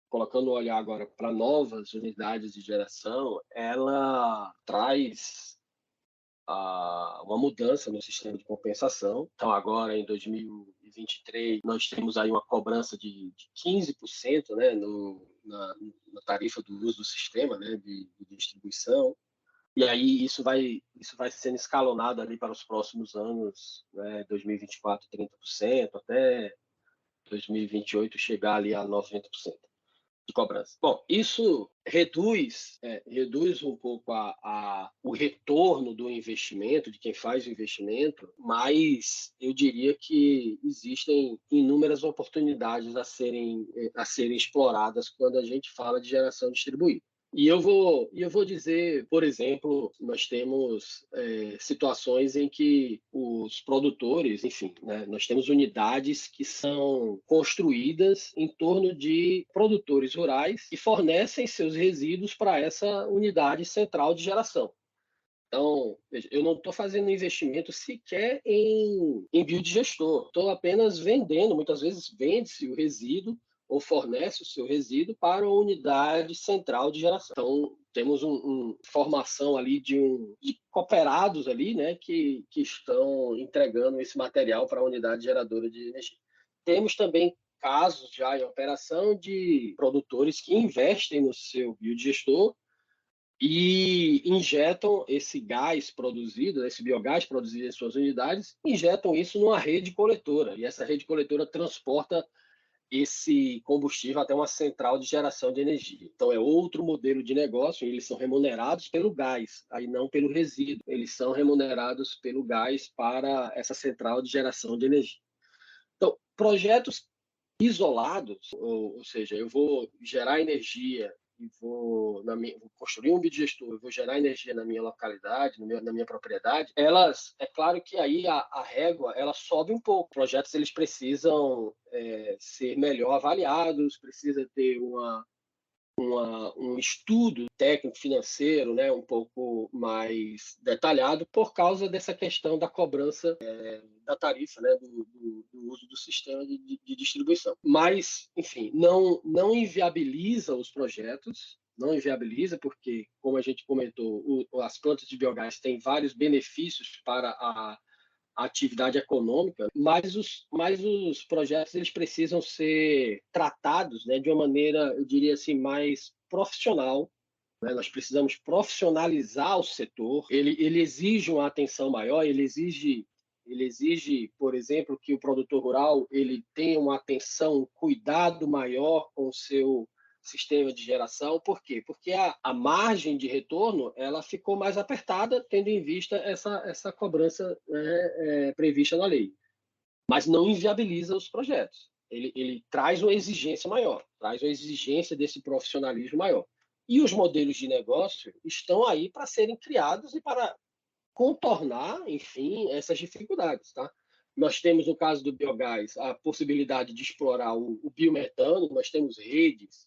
colocando o olhar agora para novas unidades de geração, ela traz uma mudança no sistema de compensação. Então, agora, em 2023, nós temos aí uma cobrança de 15%, né, na tarifa do uso do sistema, né, de distribuição. E aí isso vai sendo escalonado ali para os próximos anos, né, 2024, 30%, até 2028 chegar ali a 90% de cobrança. Bom, isso reduz um pouco o retorno do investimento, de quem faz o investimento, mas eu diria que existem inúmeras oportunidades a serem exploradas quando a gente fala de geração distribuída. E eu vou dizer, por exemplo, nós temos situações em que os produtores, enfim, né, nós temos unidades que são construídas em torno de produtores rurais que fornecem seus resíduos para essa unidade central de geração. Então, veja, eu não estou fazendo investimento sequer em biodigestor, estou apenas vendendo, muitas vezes vende-se o resíduo ou fornece o seu resíduo para a unidade central de geração. Então, temos uma formação ali de cooperados ali, né, que estão entregando esse material para a unidade geradora de energia. Temos também casos já em operação de produtores que investem no seu biodigestor e injetam esse gás produzido, esse biogás produzido em suas unidades, injetam isso numa rede coletora, e essa rede coletora transporta esse combustível até uma central de geração de energia. Então é outro modelo de negócio, eles são remunerados pelo gás, aí não pelo resíduo, eles são remunerados pelo gás para essa central de geração de energia. Então, projetos isolados, ou seja, eu vou gerar energia e vou construir um biodigestor, eu vou gerar energia na minha localidade, na minha propriedade, é claro que aí a régua ela sobe um pouco. Projetos eles precisam ser melhor avaliados, precisa ter um estudo técnico financeiro, né, um pouco mais detalhado por causa dessa questão da cobrança da tarifa, né, do uso do sistema de distribuição. Mas, enfim, não inviabiliza os projetos, não inviabiliza porque, como a gente comentou, as plantas de biogás têm vários benefícios para a atividade econômica, mas os projetos eles precisam ser tratados, né, de uma maneira, eu diria assim, mais profissional, né? Nós precisamos profissionalizar o setor. Ele exige uma atenção maior, ele exige, por exemplo, que o produtor rural ele tenha uma atenção, um cuidado maior com o seu sistema de geração. Por quê? Porque a margem de retorno ela ficou mais apertada, tendo em vista essa cobrança, né, prevista na lei. Mas não inviabiliza os projetos. Ele traz uma exigência maior, traz uma exigência desse profissionalismo maior. E os modelos de negócio estão aí para serem criados e para contornar, enfim, essas dificuldades, tá? Nós temos, no caso do biogás, a possibilidade de explorar o biometano, nós temos redes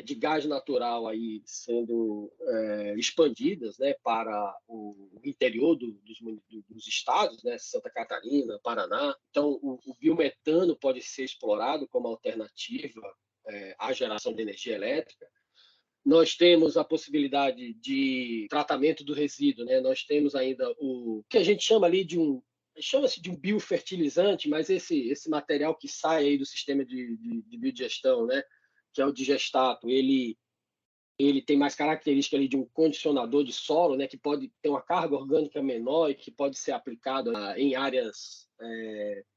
de gás natural aí sendo expandidas, né, para o interior dos estados, né, Santa Catarina, Paraná. Então, o biometano pode ser explorado como alternativa à geração de energia elétrica. Nós temos a possibilidade de tratamento do resíduo, né? Nós temos ainda o que a gente chama ali chama-se de um biofertilizante, mas esse material que sai aí do sistema de biodigestão, né? Que é o digestato, ele tem mais característica ali de um condicionador de solo, né? Que pode ter uma carga orgânica menor e que pode ser aplicado em áreas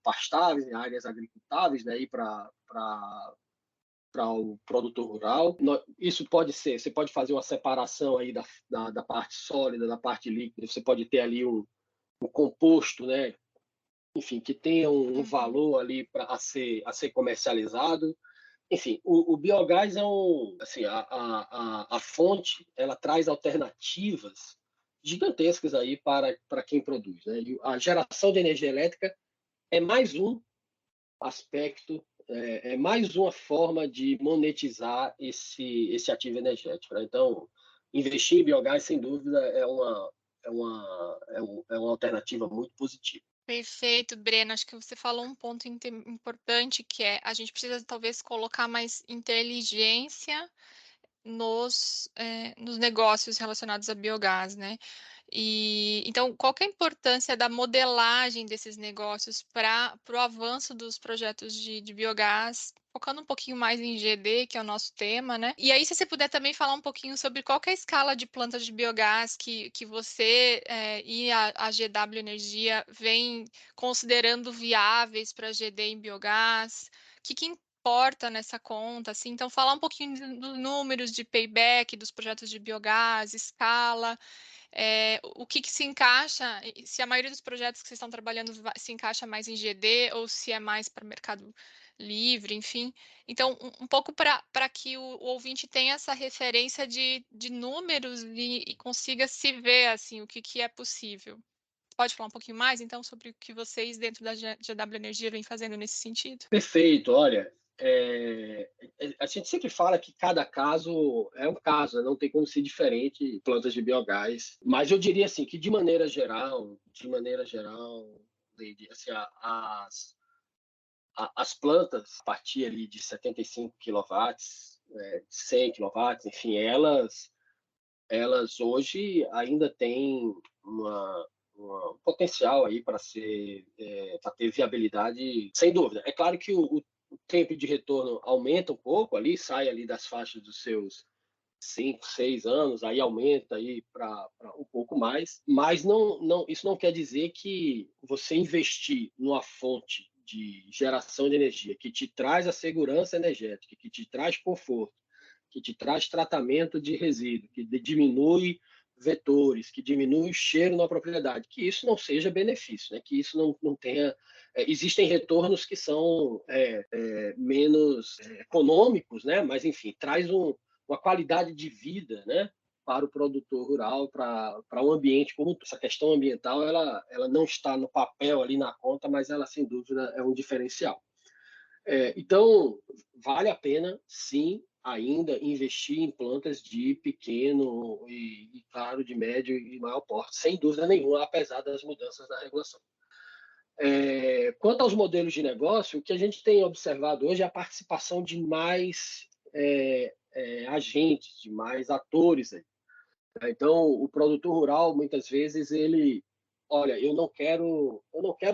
pastáveis, em áreas agricultáveis, né? Para o produtor rural. Isso pode ser, você pode fazer uma separação aí da parte sólida, da parte líquida, você pode ter ali um composto, né? Enfim, que tenha um valor ali a ser comercializado. Enfim, o biogás assim, a fonte, ela traz alternativas gigantescas aí para quem produz, né? E a geração de energia elétrica é mais um aspecto é mais uma forma de monetizar esse ativo energético, né? Então, investir em biogás, sem dúvida, é uma alternativa muito positiva. Perfeito, Breno. Acho que você falou um ponto importante, que é a gente precisa talvez colocar mais inteligência nos negócios relacionados a biogás, né? E então, qual que é a importância da modelagem desses negócios para o avanço dos projetos de biogás, focando um pouquinho mais em GD, que é o nosso tema, né? E aí, se você puder também falar um pouquinho sobre qual que é a escala de plantas de biogás que você e a GW Energia vem considerando viáveis para GD em biogás, que importa nessa conta, assim. Então, falar um pouquinho dos números de payback dos projetos de biogás, escala, o que se encaixa, se a maioria dos projetos que vocês estão trabalhando se encaixa mais em GD ou se é mais para mercado livre, enfim. Então, um pouco para que o ouvinte tenha essa referência de números e consiga se ver, assim, o que é possível. Pode falar um pouquinho mais, então, sobre o que vocês dentro da GW Energia vêm fazendo nesse sentido? Perfeito. Olha, a gente sempre fala que cada caso é um caso, né? Não tem como ser diferente plantas de biogás. Mas eu diria assim que Leide, assim, as plantas a partir ali de 75 quilowatts, 100 quilowatts, enfim, elas hoje ainda têm um potencial aí para ter viabilidade, sem dúvida. É claro que o tempo de retorno aumenta um pouco ali, sai ali das faixas dos seus 5, 6 anos, aí aumenta aí para um pouco mais, mas isso não quer dizer que você investir numa fonte de geração de energia que te traz a segurança energética, que te traz conforto, que te traz tratamento de resíduo, que diminui vetores, que diminui o cheiro na propriedade, que isso não seja benefício, né? Que isso não tenha. Existem retornos que são menos econômicos, né? Mas, enfim, traz uma qualidade de vida, né? Para o produtor rural, para um ambiente como essa questão ambiental, ela não está no papel ali na conta, mas ela sem dúvida é um diferencial. Então, vale a pena, sim, ainda investir em plantas de pequeno claro, de médio e maior porte, sem dúvida nenhuma, apesar das mudanças na regulação. Quanto aos modelos de negócio, o que a gente tem observado hoje é a participação de mais agentes, de mais atores aí. Então, o produtor rural, muitas vezes, olha, eu não quero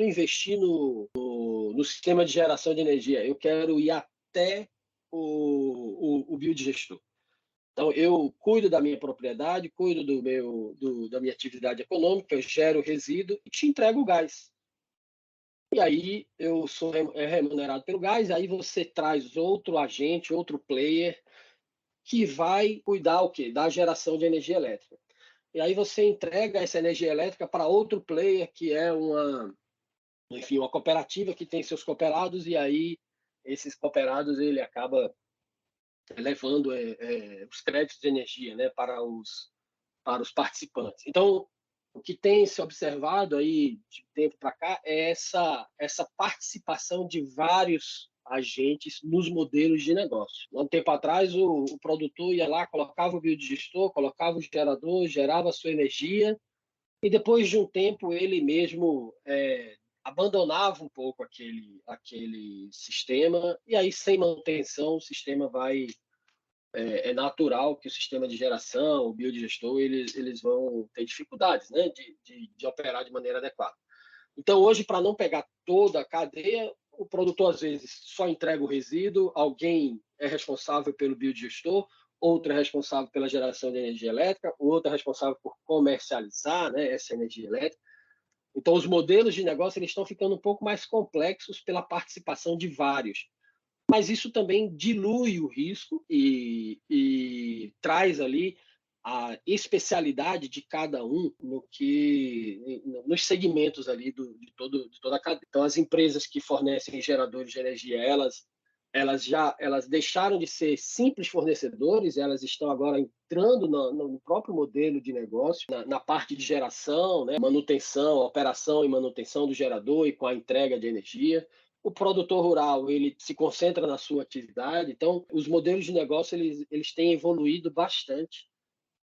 investir no sistema de geração de energia, eu quero ir até o biodigestor. Então, eu cuido da minha propriedade, cuido da minha atividade econômica, eu gero resíduo e te entrego o gás. E aí eu sou remunerado pelo gás, aí você traz outro agente, outro player, que vai cuidar o quê? Da geração de energia elétrica. E aí você entrega essa energia elétrica para outro player, que é uma cooperativa que tem seus cooperados, e aí esses cooperados ele acaba levando os créditos de energia, né, para os participantes. Então, o que tem se observado aí de tempo para cá é essa participação de vários agentes nos modelos de negócio. Um tempo atrás, o produtor ia lá, colocava o biodigestor, colocava o gerador, gerava a sua energia, e depois de um tempo ele mesmo abandonava um pouco aquele sistema, e aí, sem manutenção, o sistema é natural que o sistema de geração, o biodigestor, eles vão ter dificuldades, né, de operar de maneira adequada. Então, hoje, para não pegar toda a cadeia, o produtor, às vezes, só entrega o resíduo, alguém é responsável pelo biodigestor, outro é responsável pela geração de energia elétrica, o outro é responsável por comercializar, né, essa energia elétrica. Então, os modelos de negócio eles estão ficando um pouco mais complexos pela participação de vários. Mas isso também dilui o risco e traz ali a especialidade de cada um nos segmentos ali de toda a cadeia. Então, as empresas que fornecem geradores de energia, elas deixaram de ser simples fornecedores, elas estão agora entrando no próprio modelo de negócio, na parte de geração, né, manutenção, operação e manutenção do gerador e com a entrega de energia. o produtor rural ele se concentra na sua atividade, então os modelos de negócio eles têm evoluído bastante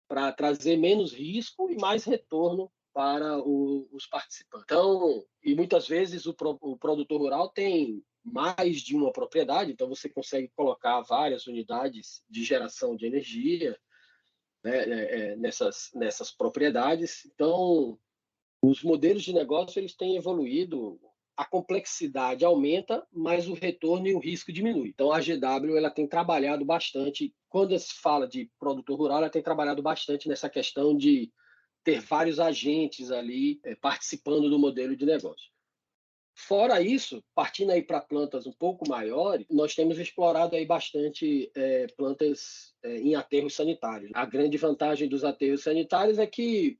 para trazer menos risco e mais retorno para os participantes. Então, e muitas vezes o produtor rural tem mais de uma propriedade, então você consegue colocar várias unidades de geração de energia, né, nessas propriedades. Então, os modelos de negócio eles têm evoluído, a complexidade aumenta, mas o retorno e o risco diminui. Então a GW ela tem trabalhado bastante, quando se fala de produtor rural, ela tem trabalhado bastante nessa questão de ter vários agentes ali participando do modelo de negócio. Fora isso, partindo aí para plantas um pouco maiores, nós temos explorado aí bastante plantas em aterros sanitários. A grande vantagem dos aterros sanitários é que,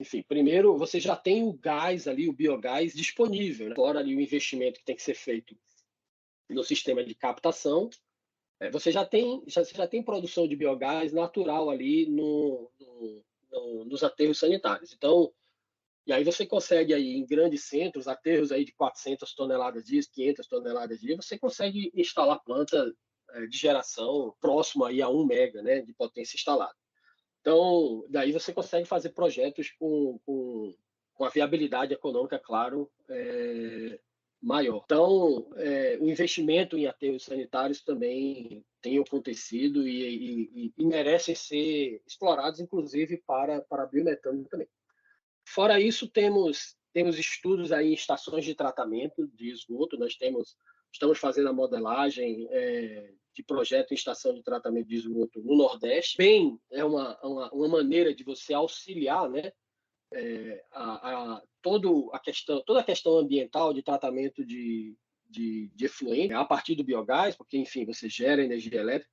enfim, primeiro você já tem o gás ali, o biogás disponível, né? Fora ali o investimento que tem que ser feito no sistema de captação, você já tem produção de biogás natural ali nos aterros sanitários. Então, e aí você consegue aí em grandes centros, aterros aí de 400 toneladas dia, 500 toneladas dia, você consegue instalar planta de geração próximo aí a 1 mega, né, de potência instalada. Então, daí você consegue fazer projetos com a viabilidade econômica, claro, maior. Então, o investimento em aterros sanitários também tem acontecido e merecem ser explorados, inclusive, para biometano também. Fora isso, temos estudos aí em estações de tratamento de esgoto, estamos fazendo a modelagem de projeto em estação de tratamento de esgoto no Nordeste. Bem, é uma maneira de você auxiliar, né, toda a questão ambiental de tratamento de efluente a partir do biogás, porque, enfim, você gera energia elétrica.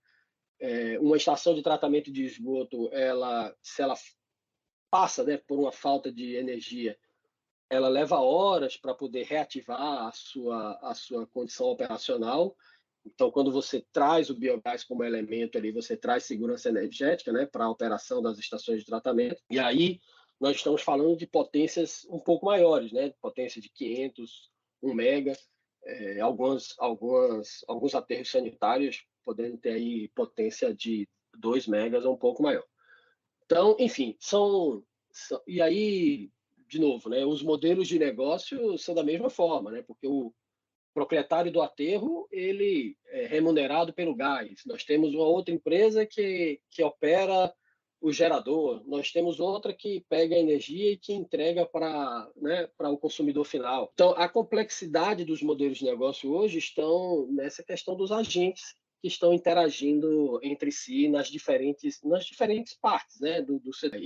Uma estação de tratamento de esgoto, se ela passa, né, por uma falta de energia, ela leva horas para poder reativar a sua condição operacional. Então, quando você traz o biogás como elemento ali, você traz segurança energética, né, para a operação das estações de tratamento. E aí nós estamos falando de potências um pouco maiores, né, potência de 500, 1 mega, alguns aterros sanitários podendo ter aí potência de 2 megas ou um pouco maior. Então, enfim, e aí, de novo, né, os modelos de negócio são da mesma forma, né, porque o proprietário do aterro ele é remunerado pelo gás. Nós temos uma outra empresa que opera o gerador, nós temos outra que pega a energia e que entrega para o consumidor final. Então, a complexidade dos modelos de negócio hoje estão nessa questão dos agentes que estão interagindo entre si nas diferentes partes, né, do setor.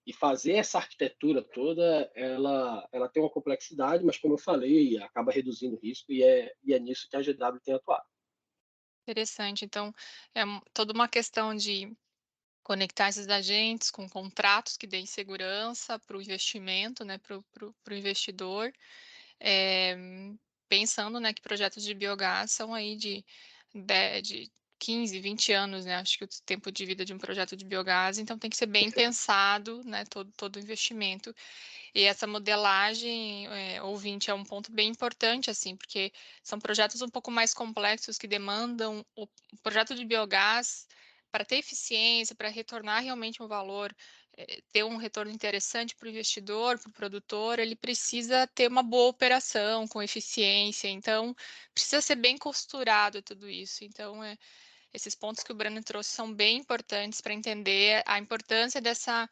E fazer essa arquitetura toda, ela tem uma complexidade, mas como eu falei, acaba reduzindo o risco e é nisso que a GW tem atuado. Interessante. Então, é toda uma questão de conectar esses agentes com contratos que deem segurança para o investimento, né, para o investidor, eh, pensando, né, que projetos de biogás são aí de 15, 20 anos, né, acho que o tempo de vida de um projeto de biogás, então tem que ser bem pensado, né, todo o investimento. E essa modelagem, ouvinte, é um ponto bem importante, assim, porque são projetos um pouco mais complexos que demandam o projeto de biogás para ter eficiência, para retornar realmente um valor, ter um retorno interessante para o investidor, para o produtor, ele precisa ter uma boa operação, com eficiência, então precisa ser bem costurado tudo isso. Então, esses pontos que o Breno trouxe são bem importantes para entender a importância dessa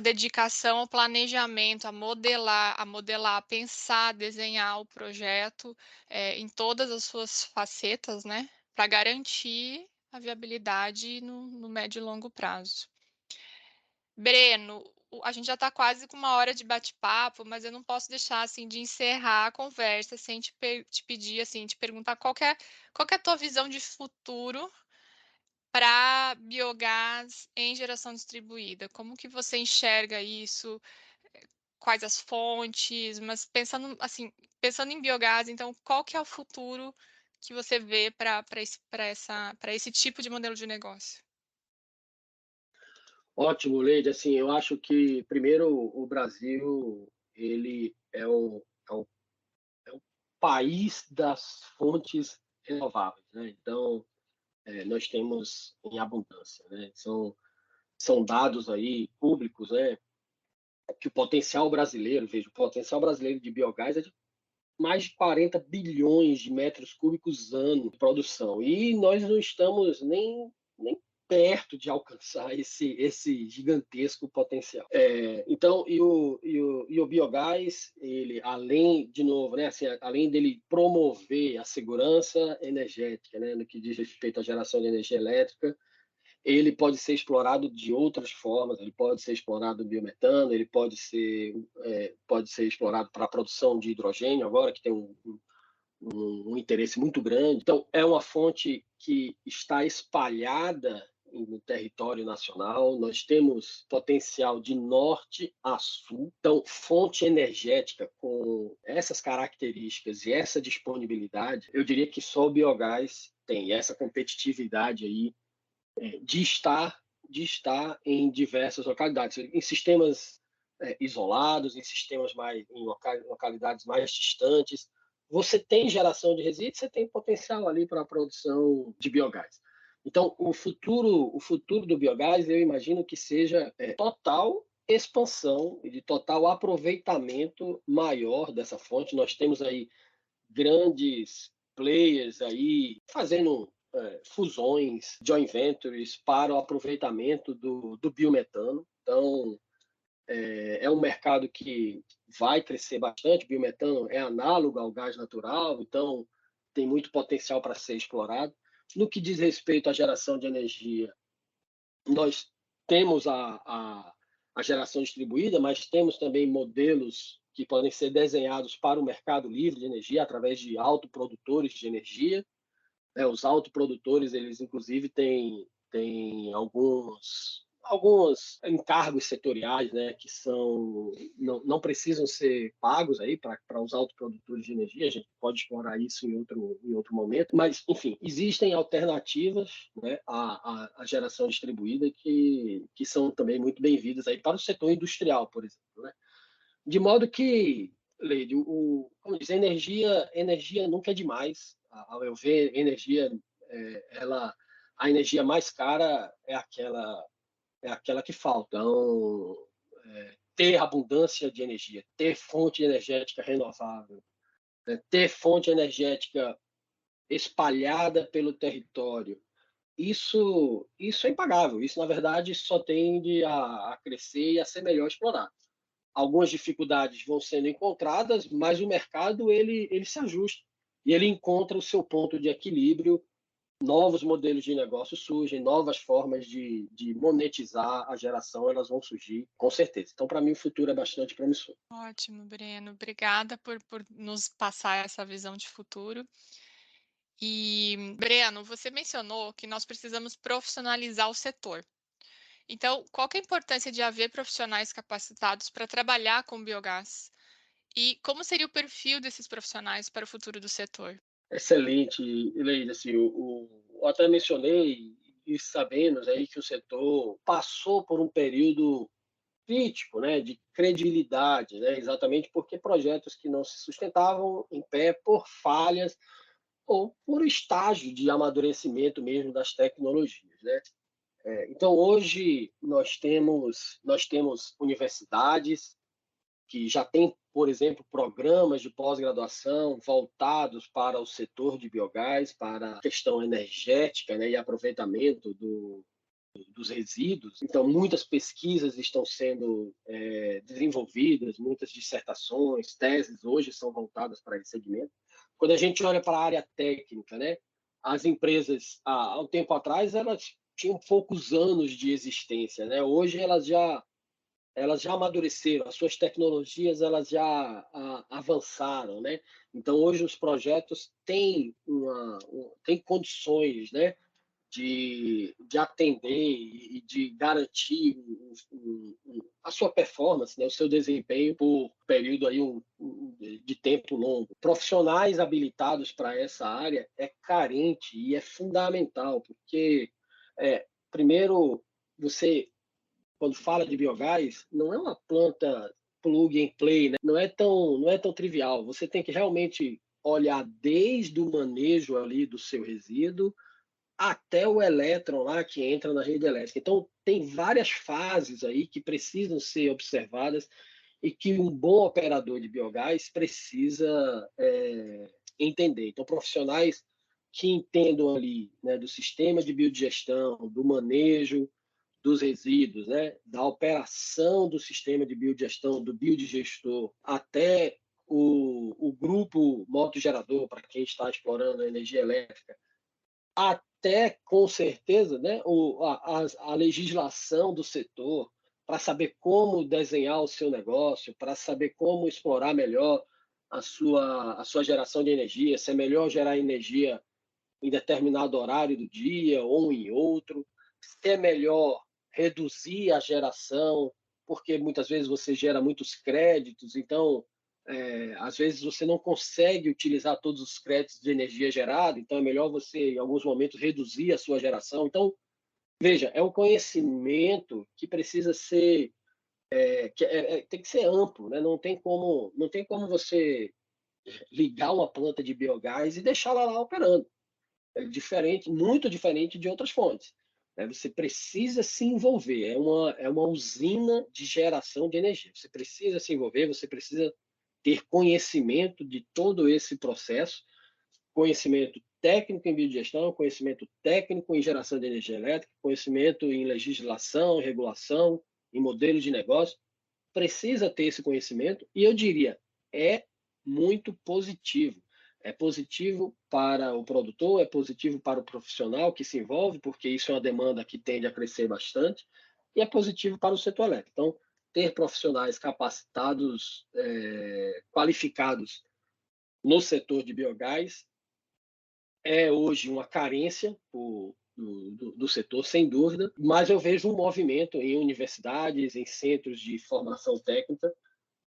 dedicação ao planejamento, a modelar, a pensar, desenhar o projeto, em todas as suas facetas, né, para garantir a viabilidade no médio e longo prazo. Breno, a gente já está quase com 1 hora de bate-papo, mas eu não posso deixar, assim, de encerrar a conversa sem te pedir, assim, te perguntar qual que é a tua visão de futuro para biogás em geração distribuída. Como que você enxerga isso? Quais as fontes? Mas pensando assim, pensando em biogás, então qual que é o futuro que você vê para esse tipo de modelo de negócio? Ótimo, Leide. Assim, eu acho que, primeiro, o Brasil ele é o país das fontes renováveis, né? Então, nós temos em abundância, né? São dados aí públicos, né? Que o potencial brasileiro, veja, o potencial brasileiro de biogás é de mais de 40 bilhões de metros cúbicos ano de produção. E nós não estamos nem perto de alcançar esse gigantesco potencial. Então, o biogás, ele, além, de novo, né, assim, além dele promover a segurança energética, né, no que diz respeito à geração de energia elétrica, ele pode ser explorado de outras formas, ele pode ser explorado biometano, ele pode ser explorado para a produção de hidrogênio agora, que tem um interesse muito grande. Então, é uma fonte que está espalhada no território nacional, nós temos potencial de norte a sul. Então, fonte energética com essas características e essa disponibilidade, eu diria que só o biogás tem essa competitividade aí de estar em diversas localidades, em sistemas isolados, em sistemas em localidades mais distantes. Você tem geração de resíduos, você tem potencial ali para a produção de biogás. Então, o futuro do biogás, eu imagino que seja total expansão e de total aproveitamento maior dessa fonte. Nós temos aí grandes players aí fazendo fusões, joint ventures para o aproveitamento do biometano. Então, é um mercado que vai crescer bastante. O biometano é análogo ao gás natural, então tem muito potencial para ser explorado. No que diz respeito à geração de energia, nós temos a geração distribuída, mas temos também modelos que podem ser desenhados para o mercado livre de energia através de autoprodutores de energia. Os autoprodutores, eles inclusive têm alguns encargos setoriais, né, que não precisam ser pagos aí para os autoprodutores de energia. A gente pode explorar isso em outro momento, mas enfim, existem alternativas, né, à geração distribuída que são também muito bem-vindas aí para o setor industrial, por exemplo, né? De modo que, Leide, como diz, energia nunca é demais. Ao meu ver, a energia mais cara é aquela que falta. Então, ter abundância de energia, ter fonte energética renovável, né, ter fonte energética espalhada pelo território, isso é impagável. Isso, na verdade, só tende a crescer e a ser melhor explorado. Algumas dificuldades vão sendo encontradas, mas o mercado ele se ajusta e ele encontra o seu ponto de equilíbrio. Novos modelos de negócio surgem, novas formas de monetizar a geração, elas vão surgir, com certeza. Então, para mim, o futuro é bastante promissor. Ótimo, Breno. Obrigada por nos passar essa visão de futuro. E, Breno, você mencionou que nós precisamos profissionalizar o setor. Então, qual que é a importância de haver profissionais capacitados para trabalhar com biogás? E como seria o perfil desses profissionais para o futuro do setor? Excelente, Leide. Assim, eu até mencionei e sabemos aí que o setor passou por um período crítico, né, de credibilidade, né, exatamente porque projetos que não se sustentavam em pé por falhas ou por estágio de amadurecimento mesmo das tecnologias, né? Então hoje nós temos universidades que já têm, por exemplo, programas de pós-graduação voltados para o setor de biogás, para a questão energética, né, e aproveitamento dos resíduos. Então, muitas pesquisas estão sendo desenvolvidas, muitas dissertações, teses hoje são voltadas para esse segmento. Quando a gente olha para a área técnica, né, as empresas, há um tempo atrás, elas tinham poucos anos de existência, né? Hoje elas já amadureceram, as suas tecnologias elas já avançaram, né? Então hoje os projetos têm condições, né, de atender e de garantir a sua performance, né, o seu desempenho por período aí de tempo longo. Profissionais habilitados para essa área é carente e é fundamental, porque primeiro você quando fala de biogás, não é uma planta plug and play, né? Não é tão trivial. Você tem que realmente olhar desde o manejo ali do seu resíduo até o elétron lá que entra na rede elétrica. Então, tem várias fases aí que precisam ser observadas e que um bom operador de biogás precisa entender. Então, profissionais que entendam ali, né, do sistema de biodigestão, do manejo dos resíduos, né, da operação do sistema de biodigestão, do biodigestor, até o grupo motogerador, para quem está explorando a energia elétrica, até, com certeza, né, a legislação do setor, para saber como desenhar o seu negócio, para saber como explorar melhor a sua geração de energia, se é melhor gerar energia em determinado horário do dia ou em outro, se é melhor reduzir a geração, porque muitas vezes você gera muitos créditos, então às vezes você não consegue utilizar todos os créditos de energia gerada, então é melhor você, em alguns momentos, reduzir a sua geração. Então, veja, é um conhecimento que precisa ser, tem que ser amplo, né? Não tem como você ligar uma planta de biogás e deixá-la lá operando. É diferente, muito diferente de outras fontes. Você precisa se envolver, é uma usina de geração de energia. Você precisa se envolver, você precisa ter conhecimento de todo esse processo, conhecimento técnico em biodigestão, conhecimento técnico em geração de energia elétrica, conhecimento em legislação, regulação, em modelo de negócio. Precisa ter esse conhecimento e eu diria, é muito positivo. É positivo para o produtor, é positivo para o profissional que se envolve, porque isso é uma demanda que tende a crescer bastante, e é positivo para o setor elétrico. Então, ter profissionais capacitados, qualificados no setor de biogás é hoje uma carência do setor, sem dúvida, mas eu vejo um movimento em universidades, em centros de formação técnica.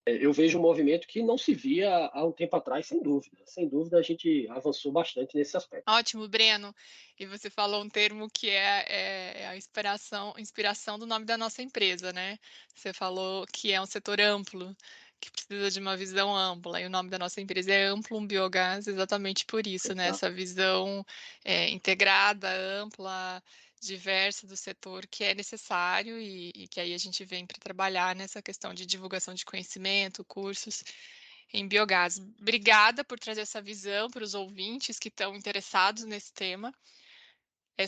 Eu vejo um movimento que não se via há um tempo atrás, sem dúvida. Sem dúvida, a gente avançou bastante nesse aspecto. Ótimo, Breno. E você falou um termo que é a inspiração do nome da nossa empresa, né? Você falou que é um setor amplo, que precisa de uma visão ampla. E o nome da nossa empresa é Amplum Biogás, exatamente por isso, né? Exato. Essa visão integrada, ampla, diversa do setor que é necessário e que aí a gente vem para trabalhar nessa questão de divulgação de conhecimento, cursos em biogás. Obrigada por trazer essa visão para os ouvintes que estão interessados nesse tema,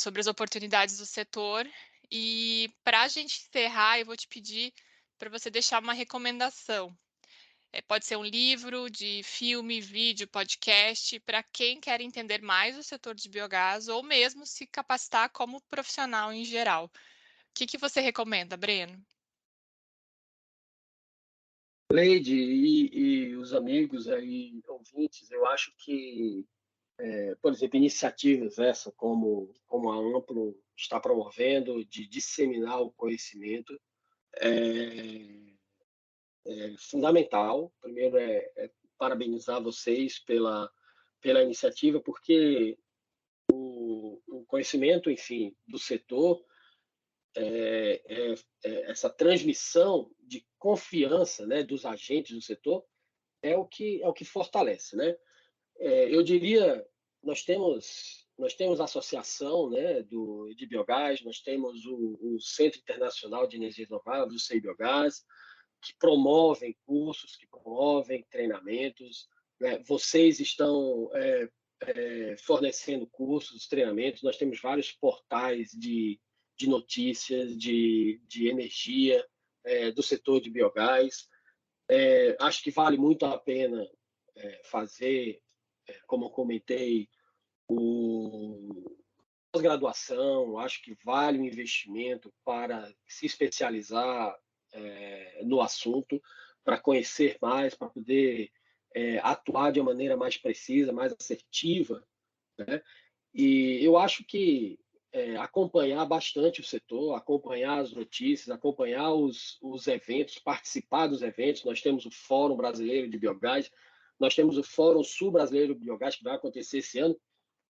sobre as oportunidades do setor. E para a gente encerrar, eu vou te pedir para você deixar uma recomendação. Pode ser um livro, de filme, vídeo, podcast, para quem quer entender mais o setor de biogás ou mesmo se capacitar como profissional em geral. O que você recomenda, Breno? Leide e os amigos aí, ouvintes, eu acho que, por exemplo, iniciativas essa como a Amplo está promovendo, de disseminar o conhecimento, é fundamental. Primeiro é parabenizar vocês pela iniciativa, porque o conhecimento, enfim, do setor, essa transmissão de confiança, né, dos agentes do setor é o que fortalece, né? Eu diria, nós temos a associação, né, de biogás, nós temos o Centro Internacional de Energias Renováveis, o CEIBiogás, que promovem cursos, que promovem treinamentos, né? Vocês estão fornecendo cursos, treinamentos, nós temos vários portais de notícias, de energia, do setor de biogás. Acho que vale muito a pena fazer, como eu comentei, pós-graduação. Acho que vale o investimento para se especializar no assunto, para conhecer mais, para poder atuar de uma maneira mais precisa, mais assertiva, né? E eu acho que acompanhar bastante o setor, acompanhar as notícias, acompanhar os eventos, participar dos eventos. Nós temos o Fórum Brasileiro de Biogás, nós temos o Fórum Sul Brasileiro de Biogás, que vai acontecer esse ano,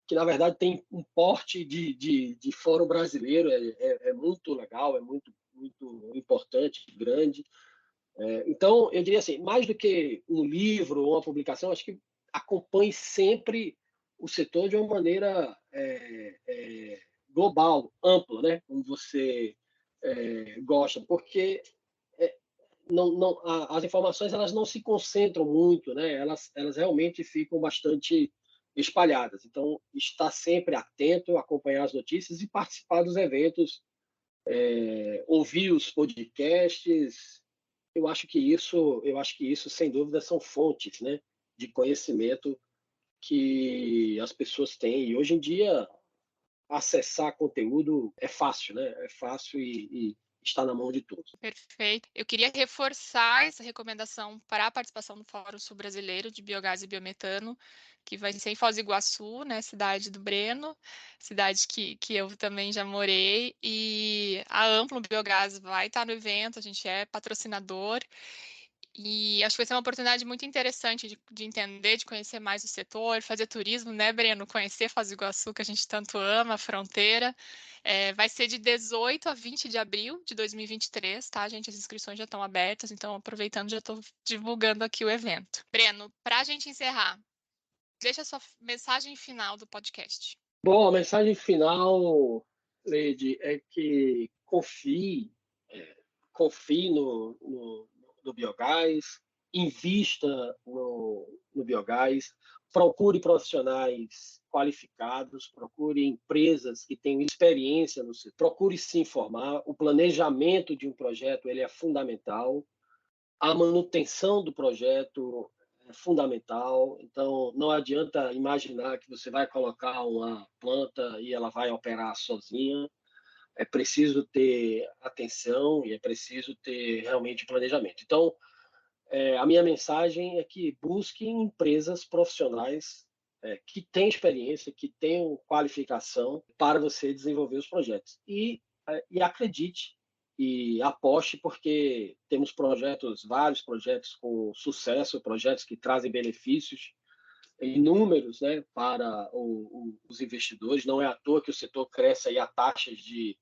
que na verdade tem um porte de fórum brasileiro, é muito legal, é muito, muito importante, grande. Então, eu diria assim, mais do que um livro ou uma publicação, acho que acompanhe sempre o setor de uma maneira global, ampla, né? Como você gosta, porque é, as informações elas não se concentram muito, né? Elas realmente ficam bastante espalhadas. Então, estar sempre atento, acompanhar as notícias e participar dos eventos, ouvir os podcasts. Eu acho que isso, sem dúvida, são fontes, né, de conhecimento que as pessoas têm. E hoje em dia, acessar conteúdo é fácil, né? É fácil e está na mão de todos. Perfeito. Eu queria reforçar essa recomendação para a participação no Fórum Sul-Brasileiro de Biogás e Biometano, que vai ser em Foz do Iguaçu, né, cidade do Breno, cidade que eu também já morei, e a Amplo Biogás vai estar no evento, a gente é patrocinador, e acho que vai ser uma oportunidade muito interessante de entender, de conhecer mais o setor, fazer turismo, né, Breno? Conhecer Foz do Iguaçu, que a gente tanto ama, a fronteira. Vai ser de 18 a 20 de abril de 2023, tá, gente? As inscrições já estão abertas, então aproveitando, já estou divulgando aqui o evento. Breno, para a gente encerrar, deixa a sua mensagem final do podcast. Bom, a mensagem final, Leide, é que confie no biogás, invista no biogás, procure profissionais qualificados, procure empresas que tenham experiência no setor, procure se informar. O planejamento de um projeto ele é fundamental, a manutenção do projeto é fundamental. Então, não adianta imaginar que você vai colocar uma planta e ela vai operar sozinha. É preciso ter atenção e é preciso ter realmente planejamento. Então, a minha mensagem é que busque empresas profissionais que tenham experiência, que tenham qualificação para você desenvolver os projetos. E acredite e aposte, porque temos vários projetos com sucesso, projetos que trazem benefícios inúmeros, né, para os investidores. Não é à toa que o setor cresce aí a taxas de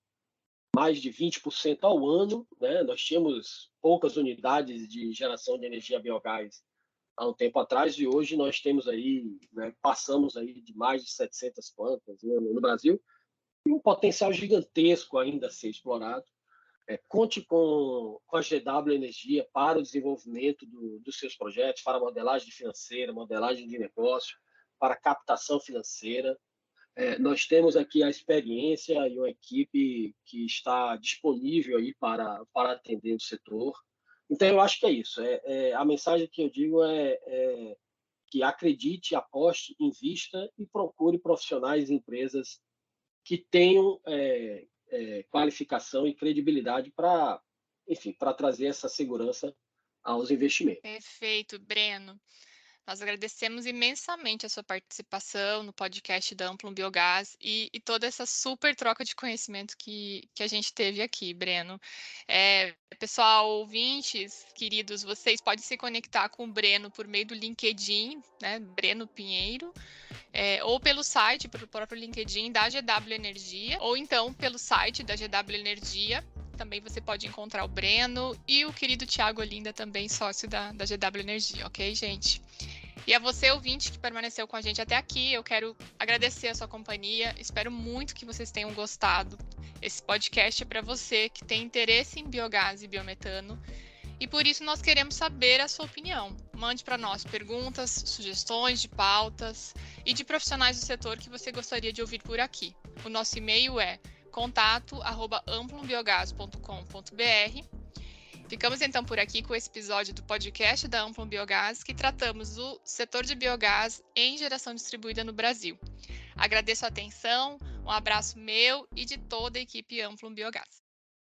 mais de 20% ao ano, né? Nós tínhamos poucas unidades de geração de energia biogás há um tempo atrás, e hoje nós temos aí, né, passamos aí de mais de 700 plantas no Brasil, e um potencial gigantesco ainda a ser explorado. Conte com a GW Energia para o desenvolvimento dos seus projetos, para a modelagem financeira, modelagem de negócio, para a captação financeira. Nós temos aqui a experiência e uma equipe que está disponível aí para atender o setor. Então, eu acho que é isso. A mensagem que eu digo é que acredite, aposte, invista e procure profissionais e empresas que tenham qualificação e credibilidade para, enfim, para trazer essa segurança aos investimentos. Perfeito, Breno. Nós agradecemos imensamente a sua participação no podcast da Amplum Biogás e toda essa super troca de conhecimento que a gente teve aqui, Breno. Pessoal, ouvintes, queridos, vocês podem se conectar com o Breno por meio do LinkedIn, né, Breno Pinheiro, ou pelo site, pelo próprio LinkedIn da GW Energia, ou então pelo site da GW Energia. Também você pode encontrar o Breno e o querido Thiago Olinda, também sócio da GW Energia, ok, gente? E a você, ouvinte, que permaneceu com a gente até aqui, eu quero agradecer a sua companhia. Espero muito que vocês tenham gostado. Esse podcast é para você que tem interesse em biogás e biometano. E por isso nós queremos saber a sua opinião. Mande para nós perguntas, sugestões de pautas e de profissionais do setor que você gostaria de ouvir por aqui. O nosso e-mail é contato@amplumbiogás.com.br. Ficamos então por aqui com esse episódio do podcast da Amplum Biogás, que tratamos do setor de biogás em geração distribuída no Brasil. Agradeço a atenção, um abraço meu e de toda a equipe Amplum Biogás.